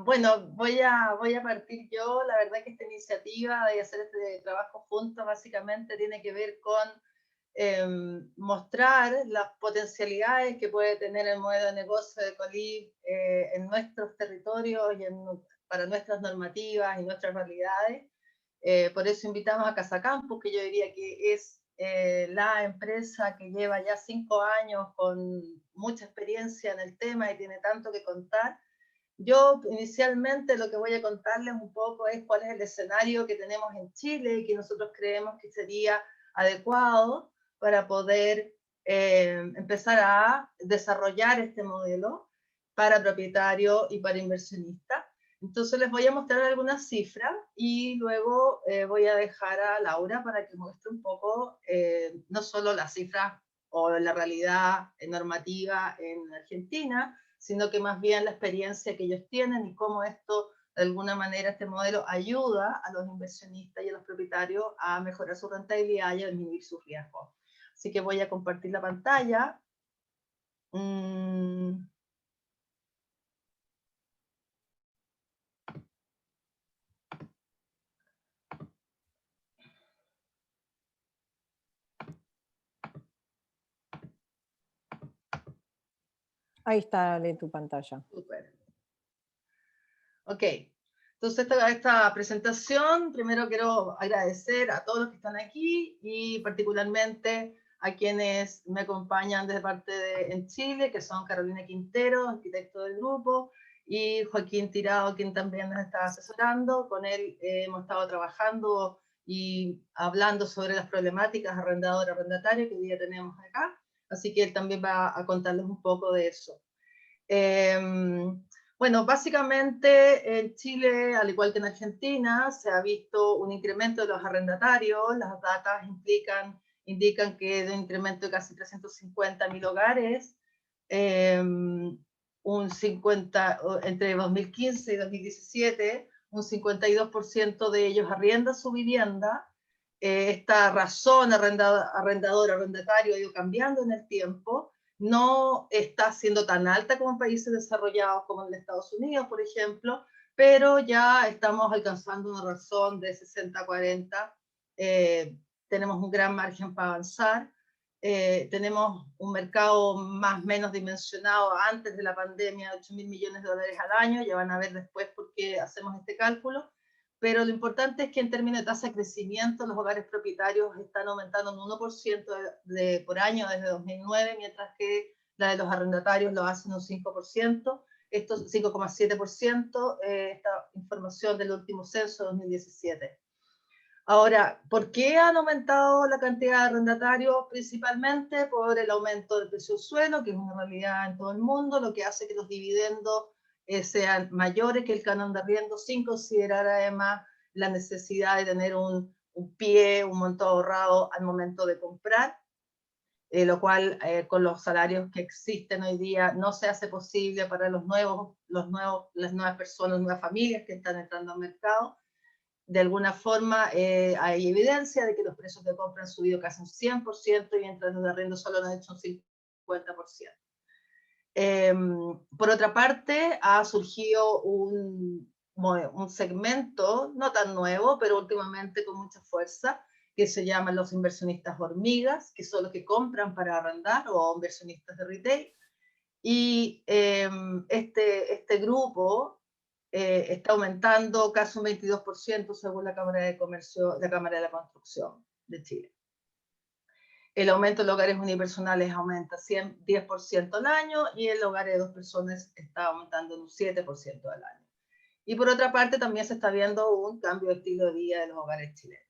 Bueno, voy a partir yo. La verdad que esta iniciativa de hacer este trabajo juntos básicamente tiene que ver con mostrar las potencialidades que puede tener el modelo de negocio de Colib en nuestros territorios y para nuestras normativas y nuestras realidades. Por eso invitamos a Casa Campus, que yo diría que es la empresa que lleva ya 5 años con mucha experiencia en el tema y tiene tanto que contar. Yo inicialmente lo que voy a contarles un poco es cuál es el escenario que tenemos en Chile y que nosotros creemos que sería adecuado para poder empezar a desarrollar este modelo para propietario y para inversionista. Entonces les voy a mostrar algunas cifras y luego voy a dejar a Laura para que muestre un poco no solo las cifras o la realidad normativa en Argentina, sino que más bien la experiencia que ellos tienen y cómo esto, de alguna manera, este modelo ayuda a los inversionistas y a los propietarios a mejorar su rentabilidad y a disminuir sus riesgos. Así que voy a compartir la pantalla. Ahí está en tu pantalla. Super. Ok. Entonces, esta presentación, primero quiero agradecer a todos los que están aquí y particularmente a quienes me acompañan desde parte en Chile, que son Carolina Quintero, arquitecto del grupo, y Joaquín Tirado, quien también nos está asesorando. Con él hemos estado trabajando y hablando sobre las problemáticas arrendador-arrendatario que hoy día tenemos acá, así que él también va a contarles un poco de eso. Bueno, básicamente en Chile, al igual que en Argentina, se ha visto un incremento de los arrendatarios. Las datas indican que de un incremento de casi 350.000 hogares, entre 2015 y 2017, un 52% de ellos arrienda su vivienda. Esta razón arrendador-arrendatario ha ido cambiando en el tiempo. No está siendo tan alta como en países desarrollados como en Estados Unidos, por ejemplo, pero ya estamos alcanzando una razón de 60-40. Tenemos un gran margen para avanzar. Tenemos un mercado más o menos dimensionado antes de la pandemia de 8.000 millones de dólares al año. Ya van a ver después por qué hacemos este cálculo. Pero lo importante es que en términos de tasa de crecimiento, los hogares propietarios están aumentando un 1% por año desde 2009, mientras que la de los arrendatarios lo hacen un 5%, esto 5,7%, esta información del último censo de 2017. Ahora, ¿por qué han aumentado la cantidad de arrendatarios? Principalmente por el aumento del precio del suelo, que es una realidad en todo el mundo, lo que hace que los dividendos sean mayores que el canon de arriendo, sin considerar además la necesidad de tener un monto ahorrado al momento de comprar, lo cual con los salarios que existen hoy día no se hace posible para las nuevas personas, nuevas familias que están entrando al mercado. De alguna forma hay evidencia de que los precios de compra han subido casi un 100% y mientras en el arriendo solo han hecho un 50%. Por otra parte, ha surgido un segmento, no tan nuevo, pero últimamente con mucha fuerza, que se llaman los inversionistas hormigas, que son los que compran para arrendar, o inversionistas de retail. Y este grupo está aumentando casi un 22% según la Cámara de Comercio, la Cámara de la Construcción de Chile. El aumento en hogares unipersonales aumenta 10% al año y el hogar de 2 personas está aumentando en un 7% al año. Y por otra parte también se está viendo un cambio de estilo de vida de los hogares chilenos.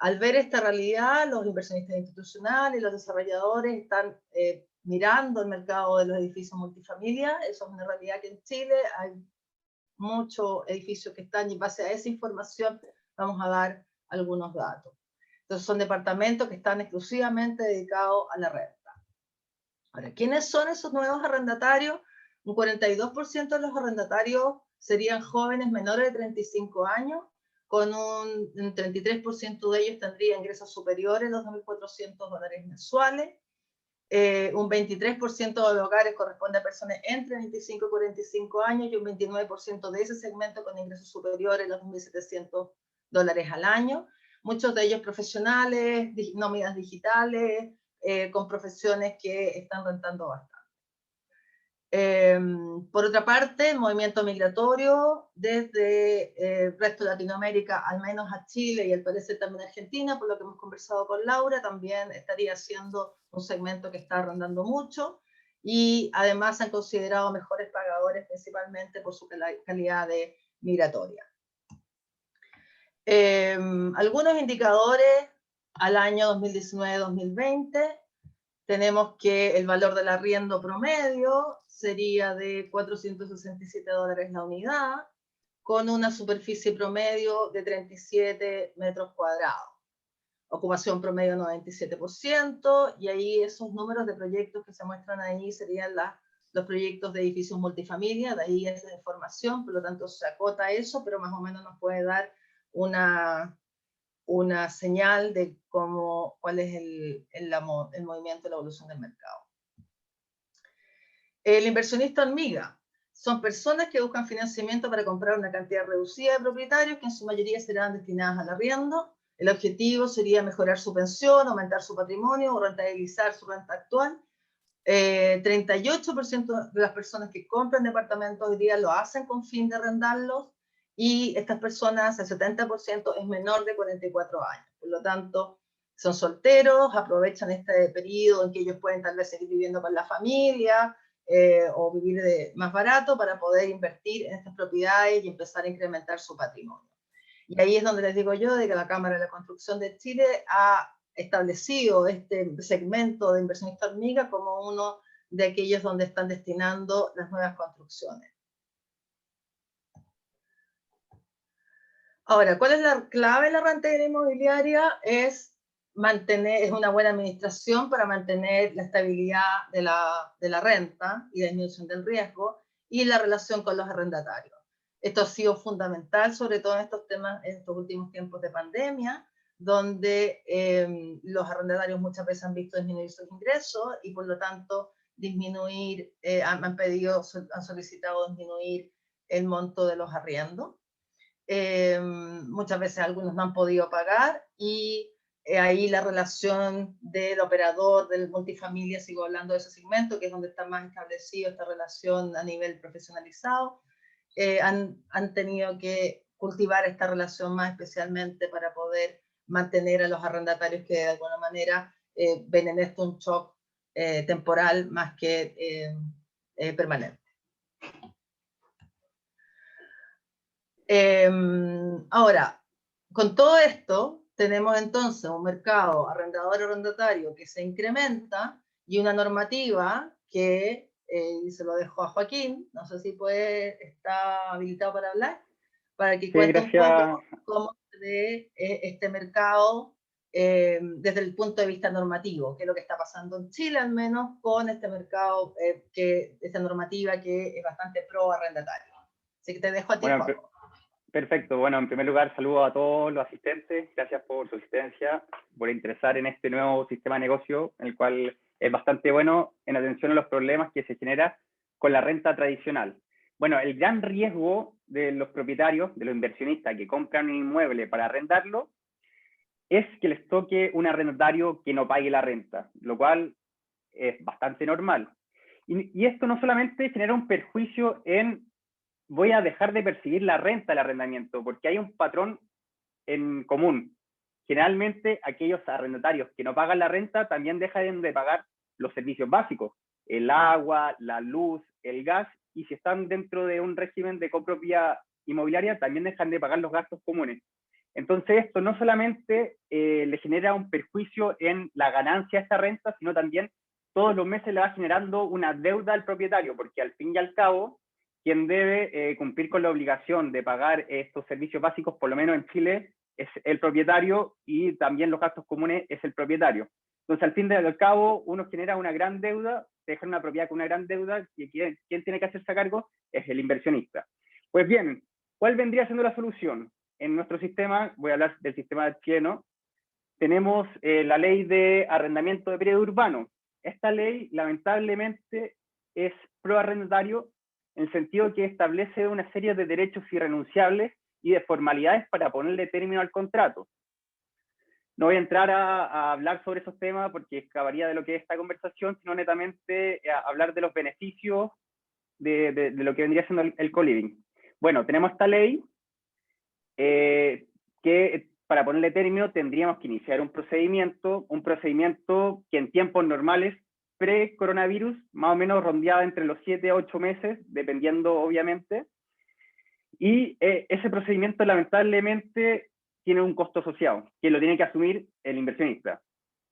Al ver esta realidad, los inversionistas institucionales y los desarrolladores están mirando el mercado de los edificios multifamilia. Eso es una realidad que en Chile hay muchos edificios que están, y en base a esa información vamos a dar algunos datos. Entonces son departamentos que están exclusivamente dedicados a la renta. Ahora, ¿quiénes son esos nuevos arrendatarios? Un 42% de los arrendatarios serían jóvenes menores de 35 años, con un 33% de ellos tendría ingresos superiores a los $2.400 mensuales. Un 23% de los hogares corresponde a personas entre 25 y 45 años, y un 29% de ese segmento con ingresos superiores a los $2.700 al año. Muchos de ellos profesionales, nóminas digitales, con profesiones que están rentando bastante. Por otra parte, el movimiento migratorio desde el resto de Latinoamérica, al menos a Chile y al parecer también a Argentina, por lo que hemos conversado con Laura, también estaría siendo un segmento que está arrendando mucho, y además han considerado mejores pagadores principalmente por su calidad de migratoria. Algunos indicadores al año 2019-2020. Tenemos que el valor del arriendo promedio sería de $467 la unidad, con una superficie promedio de 37 metros cuadrados. Ocupación promedio 97%, y ahí esos números de proyectos que se muestran ahí serían los proyectos de edificios multifamilia, de ahí esa información, por lo tanto se acota eso, pero más o menos nos puede dar una señal de cuál es el movimiento, la evolución del mercado. El inversionista hormiga son personas que buscan financiamiento para comprar una cantidad reducida de propietarios que en su mayoría serán destinadas al arriendo. El objetivo sería mejorar su pensión, aumentar su patrimonio o rentabilizar su renta actual. 38% de las personas que compran departamentos hoy día lo hacen con fin de arrendarlos, y estas personas, el 70% es menor de 44 años. Por lo tanto, son solteros, aprovechan este periodo en que ellos pueden tal vez seguir viviendo con la familia o vivir más barato para poder invertir en estas propiedades y empezar a incrementar su patrimonio. Y ahí es donde les digo yo de que la Cámara de la Construcción de Chile ha establecido este segmento de inversionista hormiga como uno de aquellos donde están destinando las nuevas construcciones. Ahora, ¿cuál es la clave de la rentabilidad inmobiliaria? Es una buena administración para mantener la estabilidad de la renta y la disminución del riesgo, y la relación con los arrendatarios. Esto ha sido fundamental, sobre todo en estos temas, en estos últimos tiempos de pandemia, donde los arrendatarios muchas veces han visto disminuir sus ingresos y por lo tanto han solicitado disminuir el monto de los arriendos. Muchas veces algunos no han podido pagar, y ahí la relación del operador del multifamilia, sigo hablando de ese segmento, que es donde está más establecido esta relación a nivel profesionalizado, han tenido que cultivar esta relación más especialmente para poder mantener a los arrendatarios que de alguna manera ven en esto un shock temporal más que permanente. Ahora, con todo esto, tenemos entonces un mercado arrendador-arrendatario que se incrementa, y una normativa que, y se lo dejo a Joaquín, no sé si está habilitado para hablar, para que cuente un poco cómo se ve este mercado desde el punto de vista normativo, qué es lo que está pasando en Chile, al menos con este mercado, esta normativa que es bastante pro arrendatario. Así que te dejo a ti, Juan. Perfecto. Bueno, en primer lugar, saludo a todos los asistentes. Gracias por su asistencia, por interesar en este nuevo sistema de negocio, en el cual es bastante bueno en atención a los problemas que se genera con la renta tradicional. Bueno, el gran riesgo de los propietarios, de los inversionistas que compran un inmueble para arrendarlo, es que les toque un arrendatario que no pague la renta, lo cual es bastante normal. Y esto no solamente genera un perjuicio en voy a dejar de percibir la renta del arrendamiento, porque hay un patrón en común. Generalmente, aquellos arrendatarios que no pagan la renta también dejan de pagar los servicios básicos, el agua, la luz, el gas, y si están dentro de un régimen de copropiedad inmobiliaria, también dejan de pagar los gastos comunes. Entonces, esto no solamente le genera un perjuicio en la ganancia de esta renta, sino también todos los meses le va generando una deuda al propietario, porque al fin y al cabo, quien debe cumplir con la obligación de pagar estos servicios básicos, por lo menos en Chile, es el propietario, y también los gastos comunes es el propietario. Entonces, al fin y al cabo, uno genera una gran deuda, deja una propiedad con una gran deuda, y quien tiene que hacerse cargo es el inversionista. Pues bien, ¿cuál vendría siendo la solución? En nuestro sistema, voy a hablar del sistema chileno, tenemos la ley de arrendamiento de periodo urbano. Esta ley, lamentablemente, es pro arrendatario en el sentido que establece una serie de derechos irrenunciables y de formalidades para ponerle término al contrato. No voy a entrar a hablar sobre esos temas porque escaparía de lo que es esta conversación, sino netamente a hablar de los beneficios de lo que vendría siendo el co-living. Bueno, tenemos esta ley que para ponerle término tendríamos que iniciar un procedimiento que en tiempos normales, pre-coronavirus, más o menos rondeaba entre los 7 a 8 meses, dependiendo obviamente, y ese procedimiento lamentablemente tiene un costo asociado, que lo tiene que asumir el inversionista.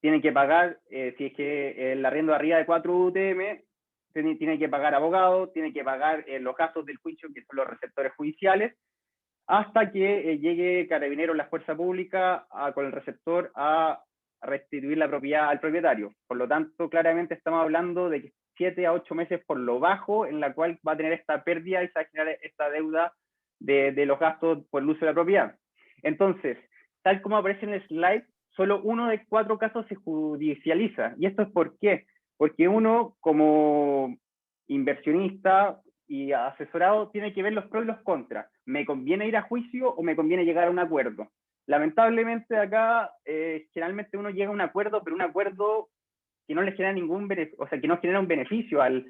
Tiene que pagar, si es que el arriendo de arriba de 4 UTM, tiene que pagar abogado, tiene que pagar los gastos del juicio, que son los receptores judiciales, hasta que llegue Carabineros, la fuerza pública, con el receptor a restituir la propiedad al propietario. Por lo tanto, claramente estamos hablando de 7 a 8 meses por lo bajo, en la cual va a tener esta pérdida y se va a generar esta deuda de los gastos por el uso de la propiedad. Entonces, tal como aparece en el slide, solo 1 de 4 casos se judicializa. ¿Y esto es por qué? Porque uno, como inversionista y asesorado, tiene que ver los pros y los contras. ¿Me conviene ir a juicio o me conviene llegar a un acuerdo? Lamentablemente acá, generalmente uno llega a un acuerdo, pero un acuerdo que no le genera ningún beneficio, o sea, que no genera un beneficio al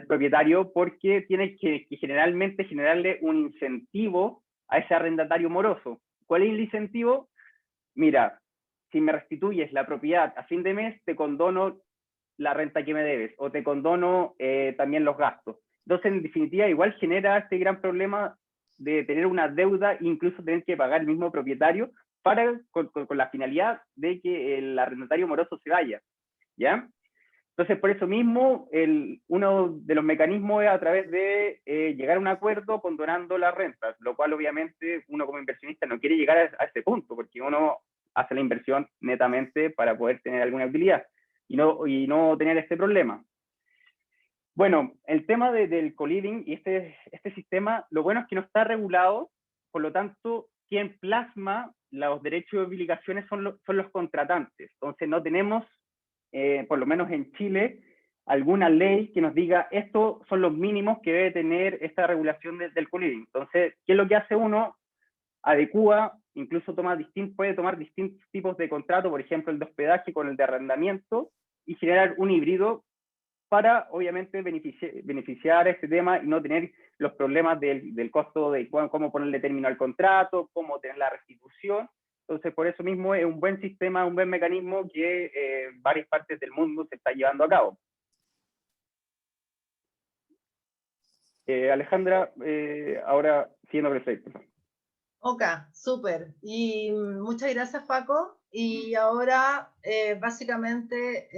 propietario, porque tiene que generalmente generarle un incentivo a ese arrendatario moroso. ¿Cuál es el incentivo? Mira, si me restituyes la propiedad a fin de mes, te condono la renta que me debes, o te condono también los gastos. Entonces, en definitiva, igual genera este gran problema de tener una deuda, incluso tener que pagar el mismo propietario con la finalidad de que el arrendatario moroso se vaya, ¿ya? Entonces, por eso mismo, uno de los mecanismos es a través de llegar a un acuerdo condonando las rentas, lo cual obviamente uno como inversionista no quiere llegar a ese punto, porque uno hace la inversión netamente para poder tener alguna utilidad y no tener este problema. Bueno, el tema del co-living y este sistema, lo bueno es que no está regulado, por lo tanto, quien plasma los derechos y obligaciones son los contratantes. Entonces, no tenemos, por lo menos en Chile, alguna ley que nos diga estos son los mínimos que debe tener esta regulación del co-living. Entonces, ¿qué es lo que hace uno? Adecúa, incluso puede tomar distintos tipos de contrato, por ejemplo, el de hospedaje con el de arrendamiento, y generar un híbrido para, obviamente, beneficiar a este tema y no tener los problemas del costo de cómo ponerle término al contrato, cómo tener la restitución. Entonces, por eso mismo es un buen sistema, un buen mecanismo que en varias partes del mundo se está llevando a cabo. Alejandra, ahora siguiendo perfecto. Ok, súper. Y muchas gracias, Paco. Y ahora, básicamente,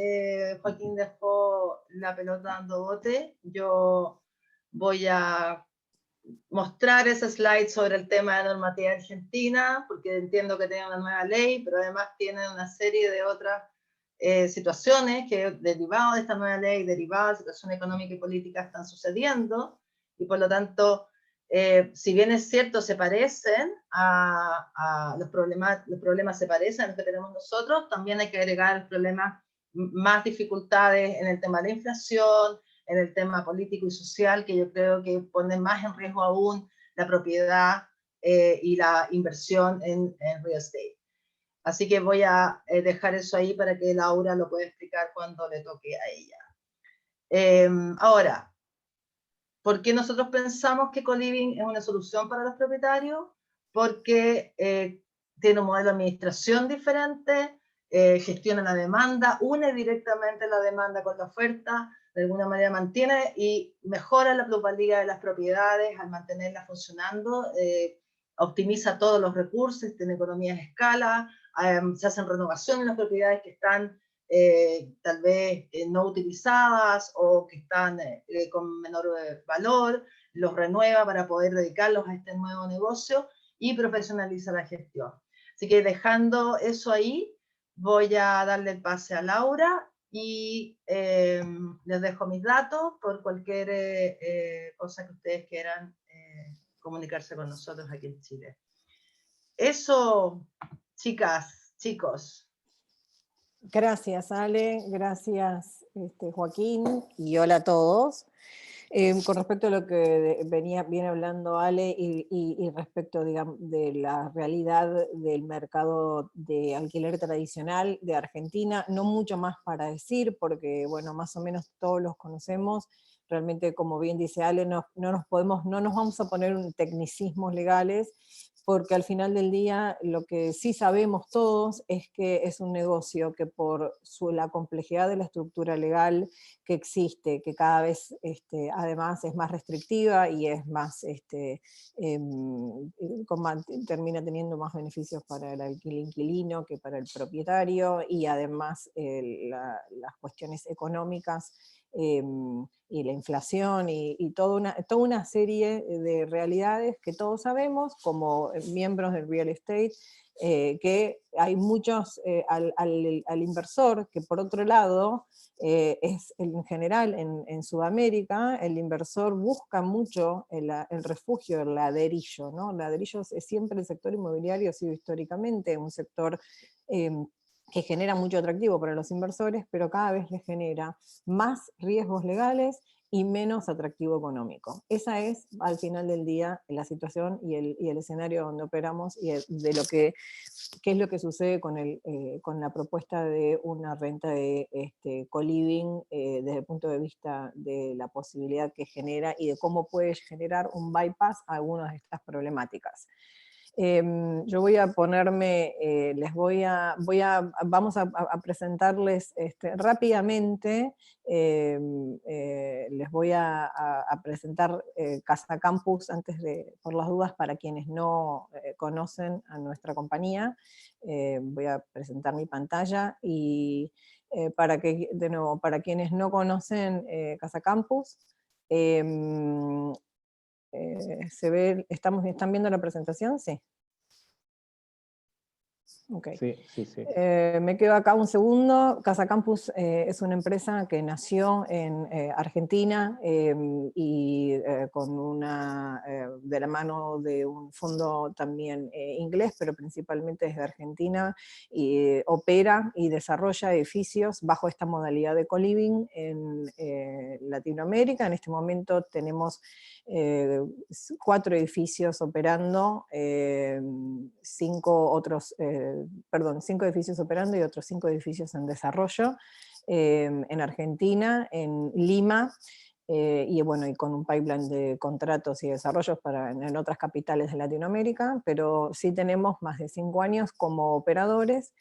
Joaquín dejó la pelota dando bote. Yo voy a mostrar ese slide sobre el tema de normativa argentina, porque entiendo que tiene una nueva ley, pero además tiene una serie de otras situaciones que derivadas de esta nueva ley, derivadas de la situación económica y política están sucediendo, y por lo tanto, si bien es cierto, se parecen a los problemas se parecen a los que tenemos nosotros, también hay que agregar problemas, más dificultades en el tema de la inflación, en el tema político y social, que yo creo que pone más en riesgo aún la propiedad y la inversión en real estate. Así que voy a dejar eso ahí para que Laura lo pueda explicar cuando le toque a ella. Ahora, ¿por qué nosotros pensamos que co-living es una solución para los propietarios? Porque tiene un modelo de administración diferente, gestiona la demanda, une directamente la demanda con la oferta, de alguna manera mantiene y mejora la plusvalía de las propiedades al mantenerlas funcionando, optimiza todos los recursos, tiene economías de escala, se hacen renovaciones en las propiedades que están tal vez no utilizadas o que están con menor valor, los renueva para poder dedicarlos a este nuevo negocio y profesionaliza la gestión. Así que dejando eso ahí, voy a darle el pase a Laura y les dejo mis datos por cualquier cosa que ustedes quieran comunicarse con nosotros aquí en Chile. Eso, chicas, chicos. Gracias, Ale, gracias, Joaquín, y hola a todos. Con respecto a lo que viene hablando Ale y respecto, digamos, de la realidad del mercado de alquiler tradicional de Argentina, no mucho más para decir, porque bueno, más o menos todos los conocemos. Realmente, como bien dice Ale, no nos vamos a poner en tecnicismos legales, porque al final del día lo que sí sabemos todos es que es un negocio que por la complejidad de la estructura legal que existe, que cada vez además es más restrictiva y es más, termina teniendo más beneficios para el inquilino que para el propietario, y además las cuestiones económicas y la inflación y toda una serie de realidades que todos sabemos como miembros del real estate, que hay muchos, al inversor, que por otro lado es en general en Sudamérica, el inversor busca mucho el refugio, el ladrillo, ¿no? El ladrillo es siempre el sector inmobiliario, ha sido históricamente un sector que genera mucho atractivo para los inversores, pero cada vez les genera más riesgos legales y menos atractivo económico. Esa es, al final del día, la situación y el escenario donde operamos, y de lo que qué es lo que sucede con la propuesta de una renta de co-living desde el punto de vista de la posibilidad que genera y de cómo puede generar un bypass a algunas de estas problemáticas. Yo voy a ponerme, vamos a presentarles rápidamente, les voy a presentar Casa Campus por las dudas para quienes no conocen a nuestra compañía. Voy a presentar mi pantalla y para quienes no conocen Casa Campus, ¿están viendo la presentación? Sí. Okay. Sí. Me quedo acá un segundo. Casa Campus es una empresa que nació en Argentina y de la mano de un fondo también inglés, pero principalmente desde Argentina, y opera y desarrolla edificios bajo esta modalidad de co-living en Latinoamérica. En este momento tenemos 4 edificios operando, 5 edificios operando y otros 5 edificios en desarrollo en Argentina, en Lima, y bueno, y con un pipeline de contratos y desarrollos en otras capitales de Latinoamérica, pero sí tenemos más de 5 años como operadores.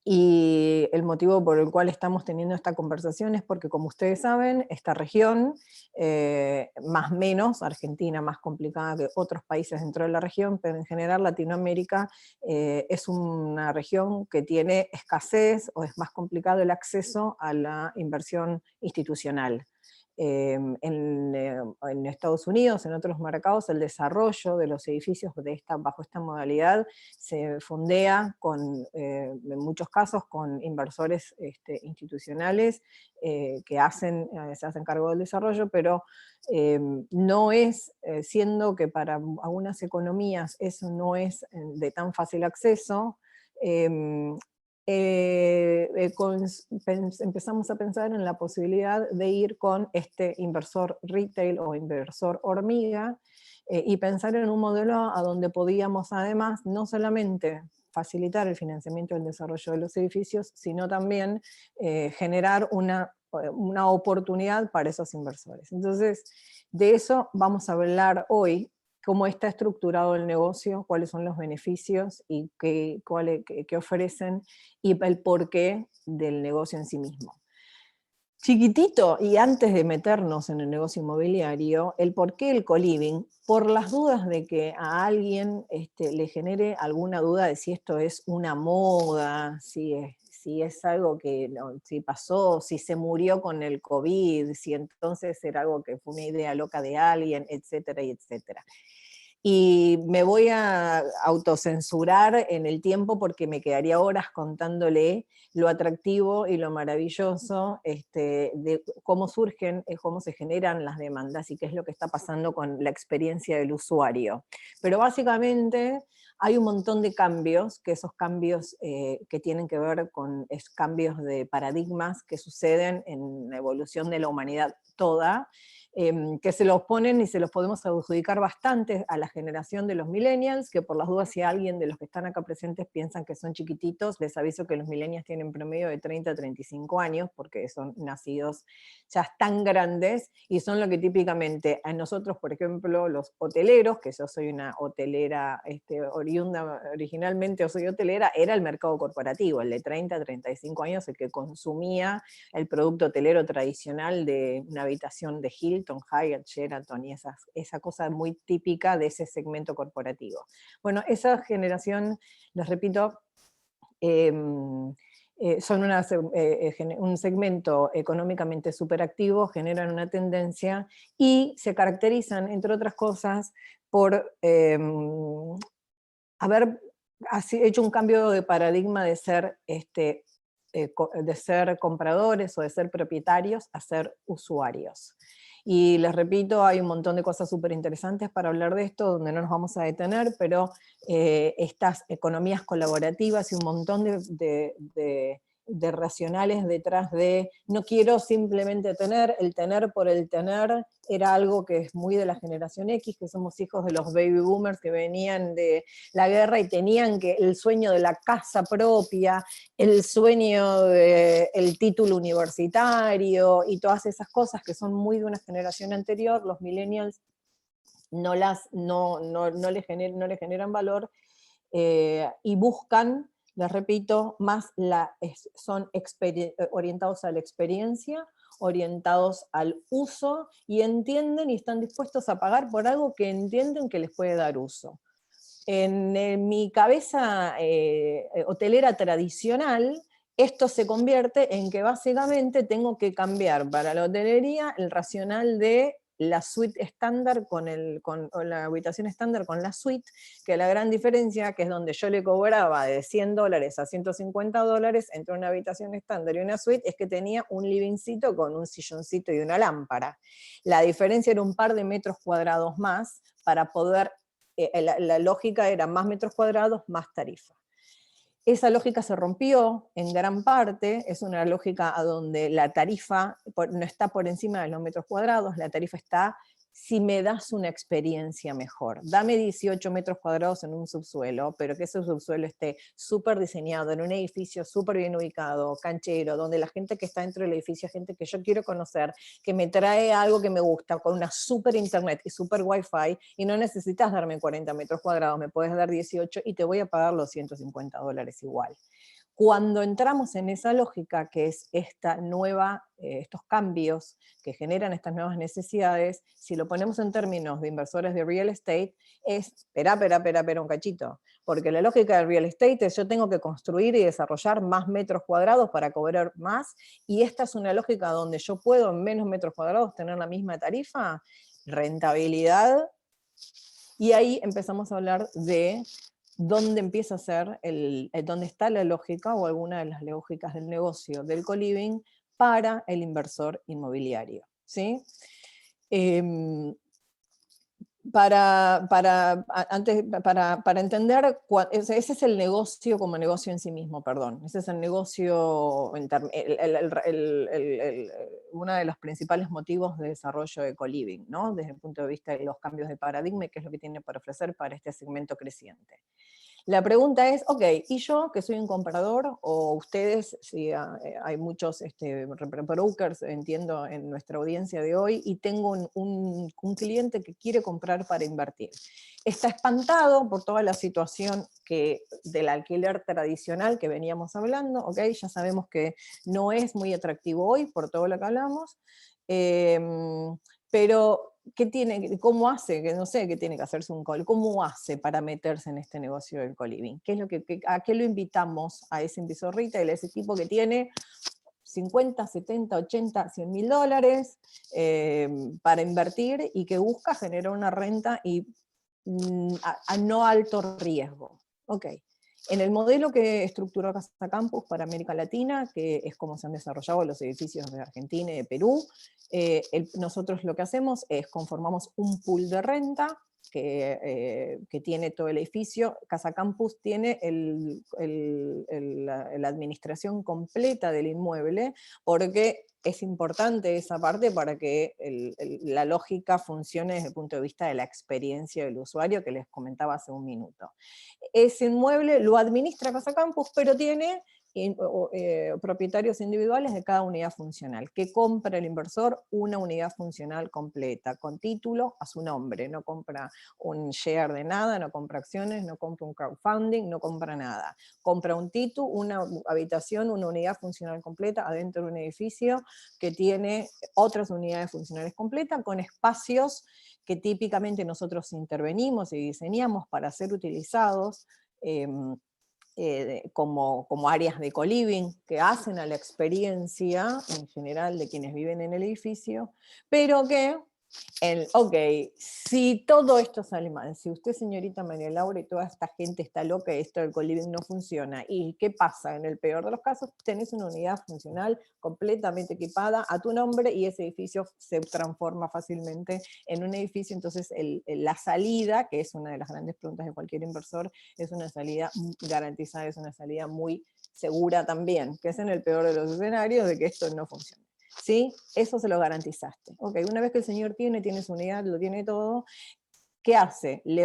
Y el motivo por el cual estamos teniendo esta conversación es porque, como ustedes saben, esta región, más o menos, Argentina más complicada que otros países dentro de la región, pero en general Latinoamérica es una región que tiene escasez o es más complicado el acceso a la inversión institucional. En Estados Unidos, en otros mercados, el desarrollo de los edificios bajo esta modalidad se fondea en muchos casos con inversores institucionales que se hacen cargo del desarrollo, pero no es, siendo que para algunas economías eso no es de tan fácil acceso, empezamos a pensar en la posibilidad de ir con este inversor retail o inversor hormiga, y pensar en un modelo a donde podíamos además no solamente facilitar el financiamiento del desarrollo de los edificios, sino también generar una oportunidad para esos inversores. Entonces, de eso vamos a hablar hoy, cómo está estructurado el negocio, cuáles son los beneficios y qué ofrecen, y el porqué del negocio en sí mismo. Chiquitito, y antes de meternos en el negocio inmobiliario, el porqué del co-living, por las dudas de que a alguien le genere alguna duda de si esto es una moda, si si es algo que no, si pasó, si se murió con el COVID, si entonces era algo que fue una idea loca de alguien, etcétera, y etcétera. Y me voy a autocensurar en el tiempo porque me quedaría horas contándole lo atractivo y lo maravilloso de cómo surgen, cómo se generan las demandas y qué es lo que está pasando con la experiencia del usuario. Pero básicamente hay un montón de cambios, que esos cambios que tienen que ver con cambios de paradigmas que suceden en la evolución de la humanidad toda, que se los ponen y se los podemos adjudicar bastante a la generación de los millennials, que por las dudas si alguien de los que están acá presentes piensan que son chiquititos, les aviso que los millennials tienen promedio de 30 a 35 años, porque son nacidos ya tan grandes, y son lo que típicamente a nosotros, por ejemplo, los hoteleros, que yo soy una hotelera oriunda originalmente, o soy hotelera, era el mercado corporativo, el de 30 a 35 años, el que consumía el producto hotelero tradicional de una habitación de Hilton, Hyatt, Sheraton, y esa cosa muy típica de ese segmento corporativo. Bueno, esa generación, les repito, son un segmento económicamente superactivo, generan una tendencia y se caracterizan, entre otras cosas, por haber hecho un cambio de paradigma de ser compradores o de ser propietarios a ser usuarios. Y les repito, hay un montón de cosas súper interesantes para hablar de esto, donde no nos vamos a detener, pero estas economías colaborativas y un montón de racionales detrás de no quiero simplemente tener, el tener por el tener era algo que es muy de la generación X, que somos hijos de los baby boomers que venían de la guerra y tenían el sueño de la casa propia, el sueño del título universitario y todas esas cosas que son muy de una generación anterior. Los millennials no le generan valor y buscan, les repito, más son orientados a la experiencia, orientados al uso, y entienden y están dispuestos a pagar por algo que entienden que les puede dar uso. En mi cabeza hotelera tradicional, esto se convierte en que básicamente tengo que cambiar para la hotelería el racional de la suite estándar o la habitación estándar con la suite, que la gran diferencia, que es donde yo le cobraba de $100 a $150 entre una habitación estándar y una suite, es que tenía un livingcito con un silloncito y una lámpara. La diferencia era un par de metros cuadrados más para poder, la lógica era más metros cuadrados, más tarifa. Esa lógica se rompió en gran parte, es una lógica a donde la tarifa no está por encima de los metros cuadrados, la tarifa está si me das una experiencia mejor. Dame 18 metros cuadrados en un subsuelo, pero que ese subsuelo esté súper diseñado, en un edificio súper bien ubicado, canchero, donde la gente que está dentro del edificio es gente que yo quiero conocer, que me trae algo que me gusta, con una súper internet y súper wifi, y no necesitas darme 40 metros cuadrados, me puedes dar 18 y te voy a pagar los $150 igual. Cuando entramos en esa lógica, que es estos cambios que generan estas nuevas necesidades, si lo ponemos en términos de inversores de real estate, es, espera un cachito, porque la lógica del real estate es yo tengo que construir y desarrollar más metros cuadrados para cobrar más, y esta es una lógica donde yo puedo en menos metros cuadrados tener la misma tarifa, rentabilidad, y ahí empezamos a hablar de dónde empieza a ser, dónde está la lógica o alguna de las lógicas del negocio del co-living para el inversor inmobiliario, ¿sí? Para entender, ese es el negocio como negocio en sí mismo, perdón. Ese es el negocio, uno de los principales motivos de desarrollo de co-living, ¿no? Desde el punto de vista de los cambios de paradigma y qué es lo que tiene para ofrecer para este segmento creciente. La pregunta es, ok, ¿y yo que soy un comprador, o ustedes, si hay muchos brokers, entiendo, en nuestra audiencia de hoy, y tengo un cliente que quiere comprar para invertir? Está espantado por toda la situación del alquiler tradicional que veníamos hablando, ok, ya sabemos que no es muy atractivo hoy por todo lo que hablamos, pero ¿qué tiene, cómo hace? Que no sé qué tiene que hacerse un co-living. ¿Cómo hace para meterse en este negocio del co-living? ¿Qué es lo ¿a qué lo invitamos a ese inversor retail, a ese tipo que tiene 50, 70, 80, 100 mil dólares para invertir y que busca generar una renta y a no alto riesgo? Ok. En el modelo que estructuró Casa Campus para América Latina, que es como se han desarrollado los edificios de Argentina y de Perú, nosotros lo que hacemos es conformamos un pool de renta que tiene todo el edificio. Casa Campus tiene la administración completa del inmueble, porque es importante esa parte para que la lógica funcione desde el punto de vista de la experiencia del usuario que les comentaba hace un minuto. Ese inmueble lo administra Casa Campus, pero tiene propietarios individuales de cada unidad funcional, que compra el inversor una unidad funcional completa, con título a su nombre, no compra un share de nada, no compra acciones, no compra un crowdfunding, no compra nada. Compra un título, una habitación, una unidad funcional completa adentro de un edificio que tiene otras unidades funcionales completas, con espacios que típicamente nosotros intervenimos y diseñamos para ser utilizados como áreas de co-living que hacen a la experiencia en general de quienes viven en el edificio, pero que ok, si todo esto sale mal, si usted, señorita María Laura, y toda esta gente está loca y esto del co-living no funciona, ¿y qué pasa? En el peor de los casos, tenés una unidad funcional completamente equipada a tu nombre y ese edificio se transforma fácilmente en un edificio. Entonces la salida, que es una de las grandes preguntas de cualquier inversor, es una salida garantizada, es una salida muy segura también, que es en el peor de los escenarios de que esto no funcione. ¿Sí? Eso se lo garantizaste. Ok, una vez que el señor tiene su unidad, lo tiene todo, ¿qué hace? Le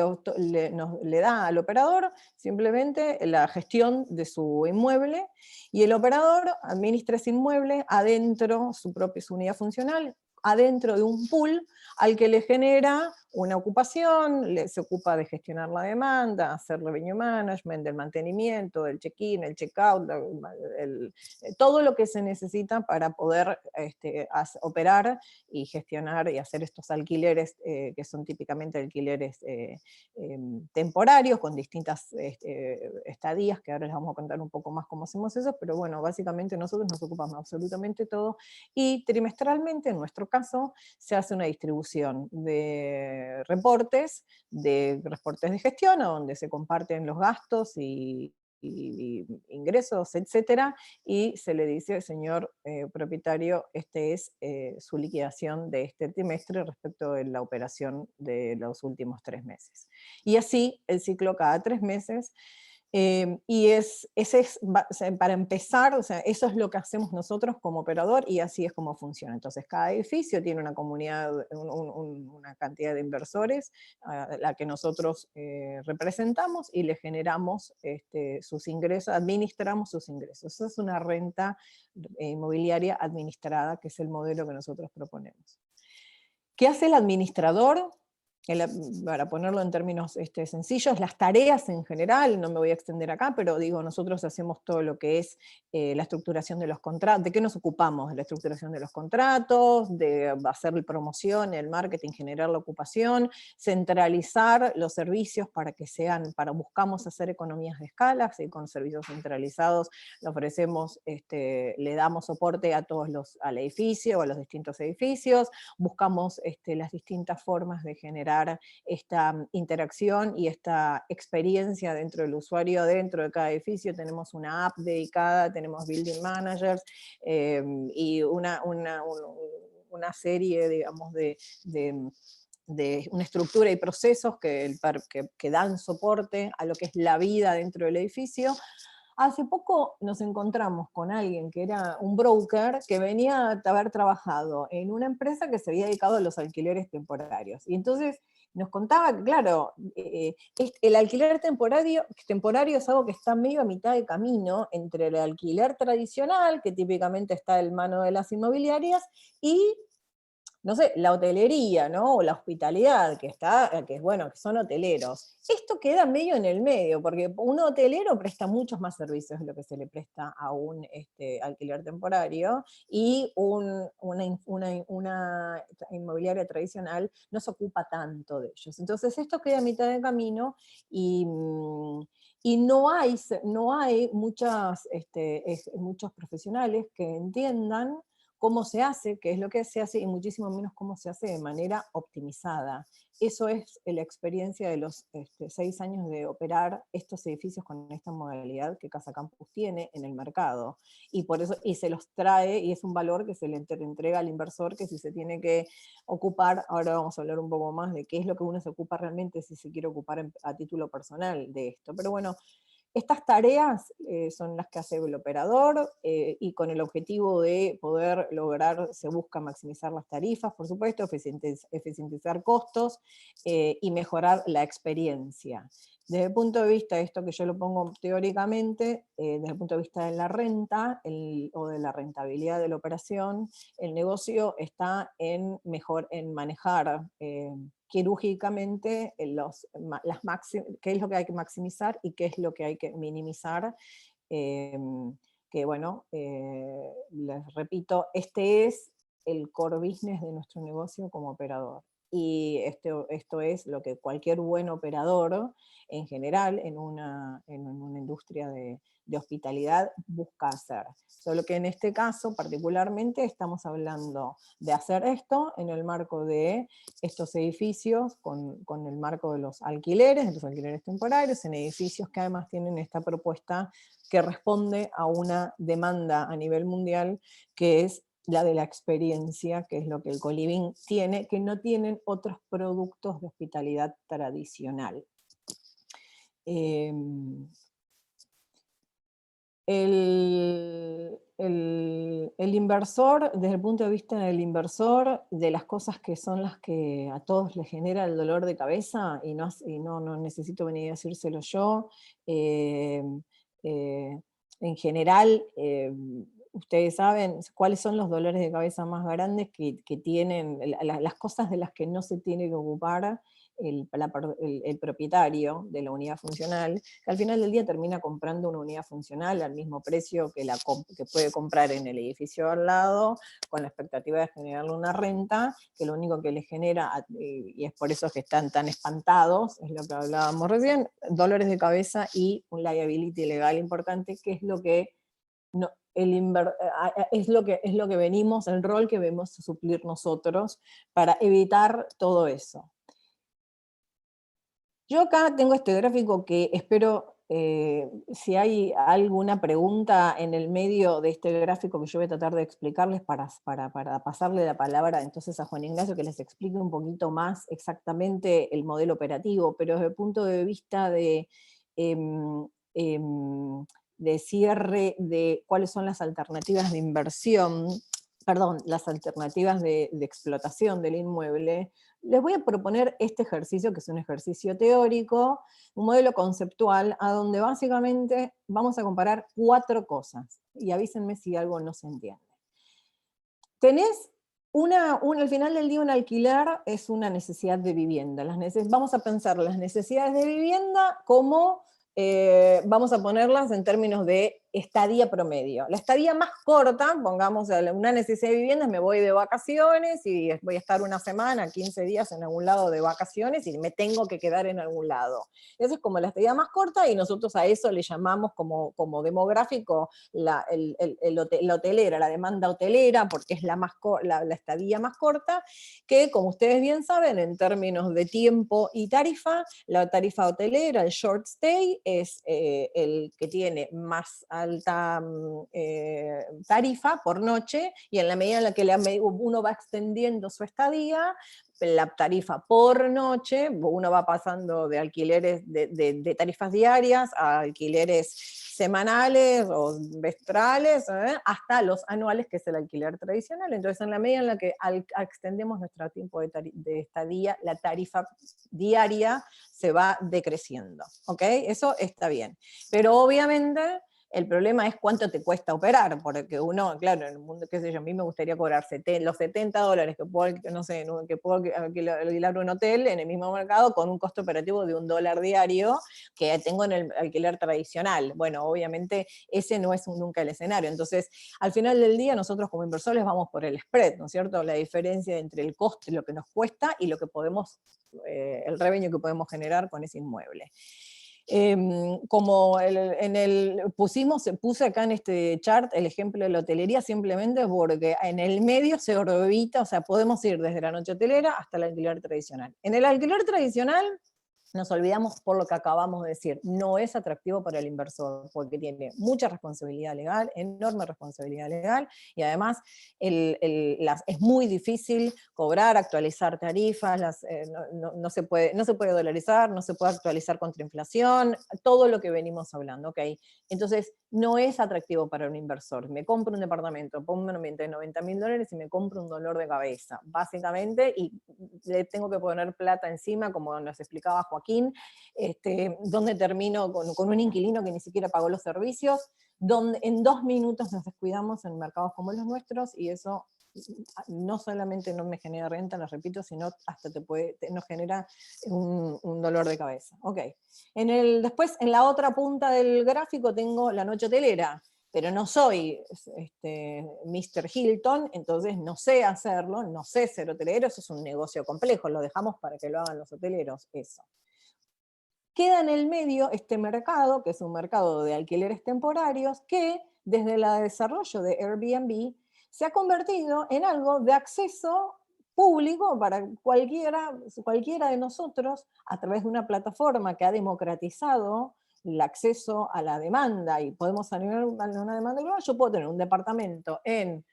da al operador simplemente la gestión de su inmueble y el operador administra ese inmueble adentro, su unidad funcional, adentro de un pool al que le genera una ocupación, se ocupa de gestionar la demanda, hacer revenue management, del mantenimiento, del check-in, el check-out, todo lo que se necesita para poder operar y gestionar y hacer estos alquileres que son típicamente alquileres temporarios con distintas estadías, que ahora les vamos a contar un poco más cómo hacemos eso, pero bueno, básicamente nosotros nos ocupamos absolutamente todo y trimestralmente, en nuestro caso, se hace una distribución de reportes de gestión, donde se comparten los gastos y ingresos, etcétera, y se le dice, señor propietario, este es su liquidación de este trimestre respecto de la operación de los últimos 3 meses. Y así el ciclo cada 3 meses. Y para empezar, o sea, eso es lo que hacemos nosotros como operador y así es como funciona. Entonces cada edificio tiene una comunidad, una cantidad de inversores a la que nosotros representamos y le generamos sus ingresos, administramos sus ingresos. Esa es una renta inmobiliaria administrada, que es el modelo que nosotros proponemos. ¿Qué hace el administrador? Para ponerlo en términos sencillos, las tareas en general, no me voy a extender acá, pero digo, nosotros hacemos todo lo que es la estructuración de los contratos. ¿De qué nos ocupamos? De la estructuración de los contratos, de hacer la promoción, el marketing, generar la ocupación, centralizar los servicios para que buscamos hacer economías de escala, ¿sí? Con servicios centralizados le ofrecemos, le damos soporte al edificio, a los distintos edificios, buscamos las distintas formas de generar esta interacción y esta experiencia dentro del usuario, dentro de cada edificio. Tenemos una app dedicada, tenemos building managers y una serie, digamos, de una estructura y procesos que dan soporte a lo que es la vida dentro del edificio. Hace poco nos encontramos con alguien que era un broker que venía a haber trabajado en una empresa que se había dedicado a los alquileres temporarios. Y entonces nos contaba que, claro, el alquiler temporario es algo que está medio a mitad de camino entre el alquiler tradicional, que típicamente está en mano de las inmobiliarias, y no sé, la hotelería, ¿no? O la hospitalidad, que son hoteleros. Esto queda medio en el medio, porque un hotelero presta muchos más servicios de lo que se le presta a un alquiler temporario, y una inmobiliaria inmobiliaria tradicional no se ocupa tanto de ellos. Entonces esto queda a mitad de camino y no hay muchos profesionales que entiendan cómo se hace, qué es lo que se hace, y muchísimo menos cómo se hace de manera optimizada. Eso es la experiencia de los 6 años de operar estos edificios con esta modalidad que Casa Campus tiene en el mercado. Y por eso, y se los trae, y es un valor que se le entrega al inversor, que si se tiene que ocupar, ahora vamos a hablar un poco más de qué es lo que uno se ocupa realmente, si se quiere ocupar a título personal de esto. Pero bueno, estas tareas son las que hace el operador, y con el objetivo de poder lograr, se busca maximizar las tarifas, por supuesto, eficientizar costos y mejorar la experiencia. Desde el punto de vista de esto que yo lo pongo teóricamente, desde el punto de vista de la renta o de la rentabilidad de la operación, el negocio está en manejar quirúrgicamente qué es lo que hay que maximizar y qué es lo que hay que minimizar, que bueno, les repito, este es el core business de nuestro negocio como operador. Y esto es lo que cualquier buen operador en general en una industria de hospitalidad busca hacer. Solo que en este caso particularmente estamos hablando de hacer esto en el marco de estos edificios, con el marco de los alquileres temporarios, en edificios que además tienen esta propuesta que responde a una demanda a nivel mundial, que es la de la experiencia, que es lo que el co-living tiene, que no tienen otros productos de hospitalidad tradicional. El inversor, desde el punto de vista del inversor, de las cosas que son las que a todos les genera el dolor de cabeza, y no necesito venir a decírselo yo, en general, ustedes saben cuáles son los dolores de cabeza más grandes que tienen, las cosas de las que no se tiene que ocupar el propietario de la unidad funcional, que al final del día termina comprando una unidad funcional al mismo precio que puede comprar en el edificio al lado, con la expectativa de generarle una renta, que lo único que le genera, y es por eso que están tan espantados, es lo que hablábamos recién, dolores de cabeza y un liability legal importante, que es lo que es lo que venimos, el rol que vemos suplir nosotros para evitar todo eso. Yo acá tengo este gráfico que espero, si hay alguna pregunta en el medio de este gráfico que yo voy a tratar de explicarles para pasarle la palabra entonces a Juan Ignacio, que les explique un poquito más exactamente el modelo operativo, pero desde el punto de vista de cierre de cuáles son las alternativas de inversión, las alternativas de explotación del inmueble, les voy a proponer este ejercicio, que es un ejercicio teórico, un modelo conceptual, a donde básicamente vamos a comparar 4 cosas, y avísenme si algo no se entiende. Tenés al final del día un alquiler es una necesidad de vivienda. Vamos a pensar las necesidades de vivienda como, vamos a ponerlas en términos de estadía promedio. La estadía más corta, pongamos una necesidad de vivienda, me voy de vacaciones y voy a estar una semana, 15 días en algún lado de vacaciones y me tengo que quedar en algún lado. Esa es como la estadía más corta, y nosotros a eso le llamamos como demográfico la hotelera, la demanda hotelera, porque es la estadía más corta, que como ustedes bien saben, en términos de tiempo y tarifa, la tarifa hotelera, el short stay, es el que tiene más alta tarifa por noche, y en la medida en la que uno va extendiendo su estadía, la tarifa por noche, uno va pasando de alquileres de tarifas diarias a alquileres semanales o mestrales, hasta los anuales, que es el alquiler tradicional. Entonces, en la medida en la que extendemos nuestro tiempo de estadía, la tarifa diaria se va decreciendo, ¿ok? Eso está bien. Pero obviamente El problema es cuánto te cuesta operar, porque uno, claro, en el mundo, qué sé yo, a mí me gustaría cobrar los $70 que puedo, no sé, que puedo alquilar un hotel en el mismo mercado con un costo operativo de $1 diario que tengo en el alquiler tradicional. Bueno, obviamente ese no es nunca el escenario. Entonces, al final del día, nosotros como inversores vamos por el spread, ¿no es cierto? La diferencia entre el coste, lo que nos cuesta, y lo que podemos, el revenue que podemos generar con ese inmueble. Como puse acá en este chart el ejemplo de la hotelería simplemente porque en el medio se orbita, o sea, podemos ir desde la noche hotelera hasta el alquiler tradicional. En el alquiler tradicional nos olvidamos por lo que acabamos de decir, no es atractivo para el inversor, porque tiene mucha responsabilidad legal, enorme responsabilidad legal, y además es muy difícil cobrar, actualizar tarifas, no se puede dolarizar, no se puede actualizar contra inflación, todo lo que venimos hablando, ¿ok? Entonces, no es atractivo para un inversor. Me compro un departamento, pongo un ambiente de $90.000 y me compro un dolor de cabeza, básicamente, y le tengo que poner plata encima, como nos explicaba Joaquín, donde termino con un inquilino que ni siquiera pagó los servicios, donde en 2 minutos nos descuidamos en mercados como los nuestros, y eso no solamente no me genera renta, lo repito, sino hasta nos genera un dolor de cabeza. Ok. Después, en la otra punta del gráfico tengo la noche hotelera, pero no soy Mr. Hilton, entonces no sé hacerlo, no sé ser hotelero, eso es un negocio complejo, lo dejamos para que lo hagan los hoteleros, eso. Queda en el medio este mercado, que es un mercado de alquileres temporarios, que desde el desarrollo de Airbnb se ha convertido en algo de acceso público para cualquiera de nosotros, a través de una plataforma que ha democratizado el acceso a la demanda, y podemos tener una demanda global. Yo puedo tener un departamento en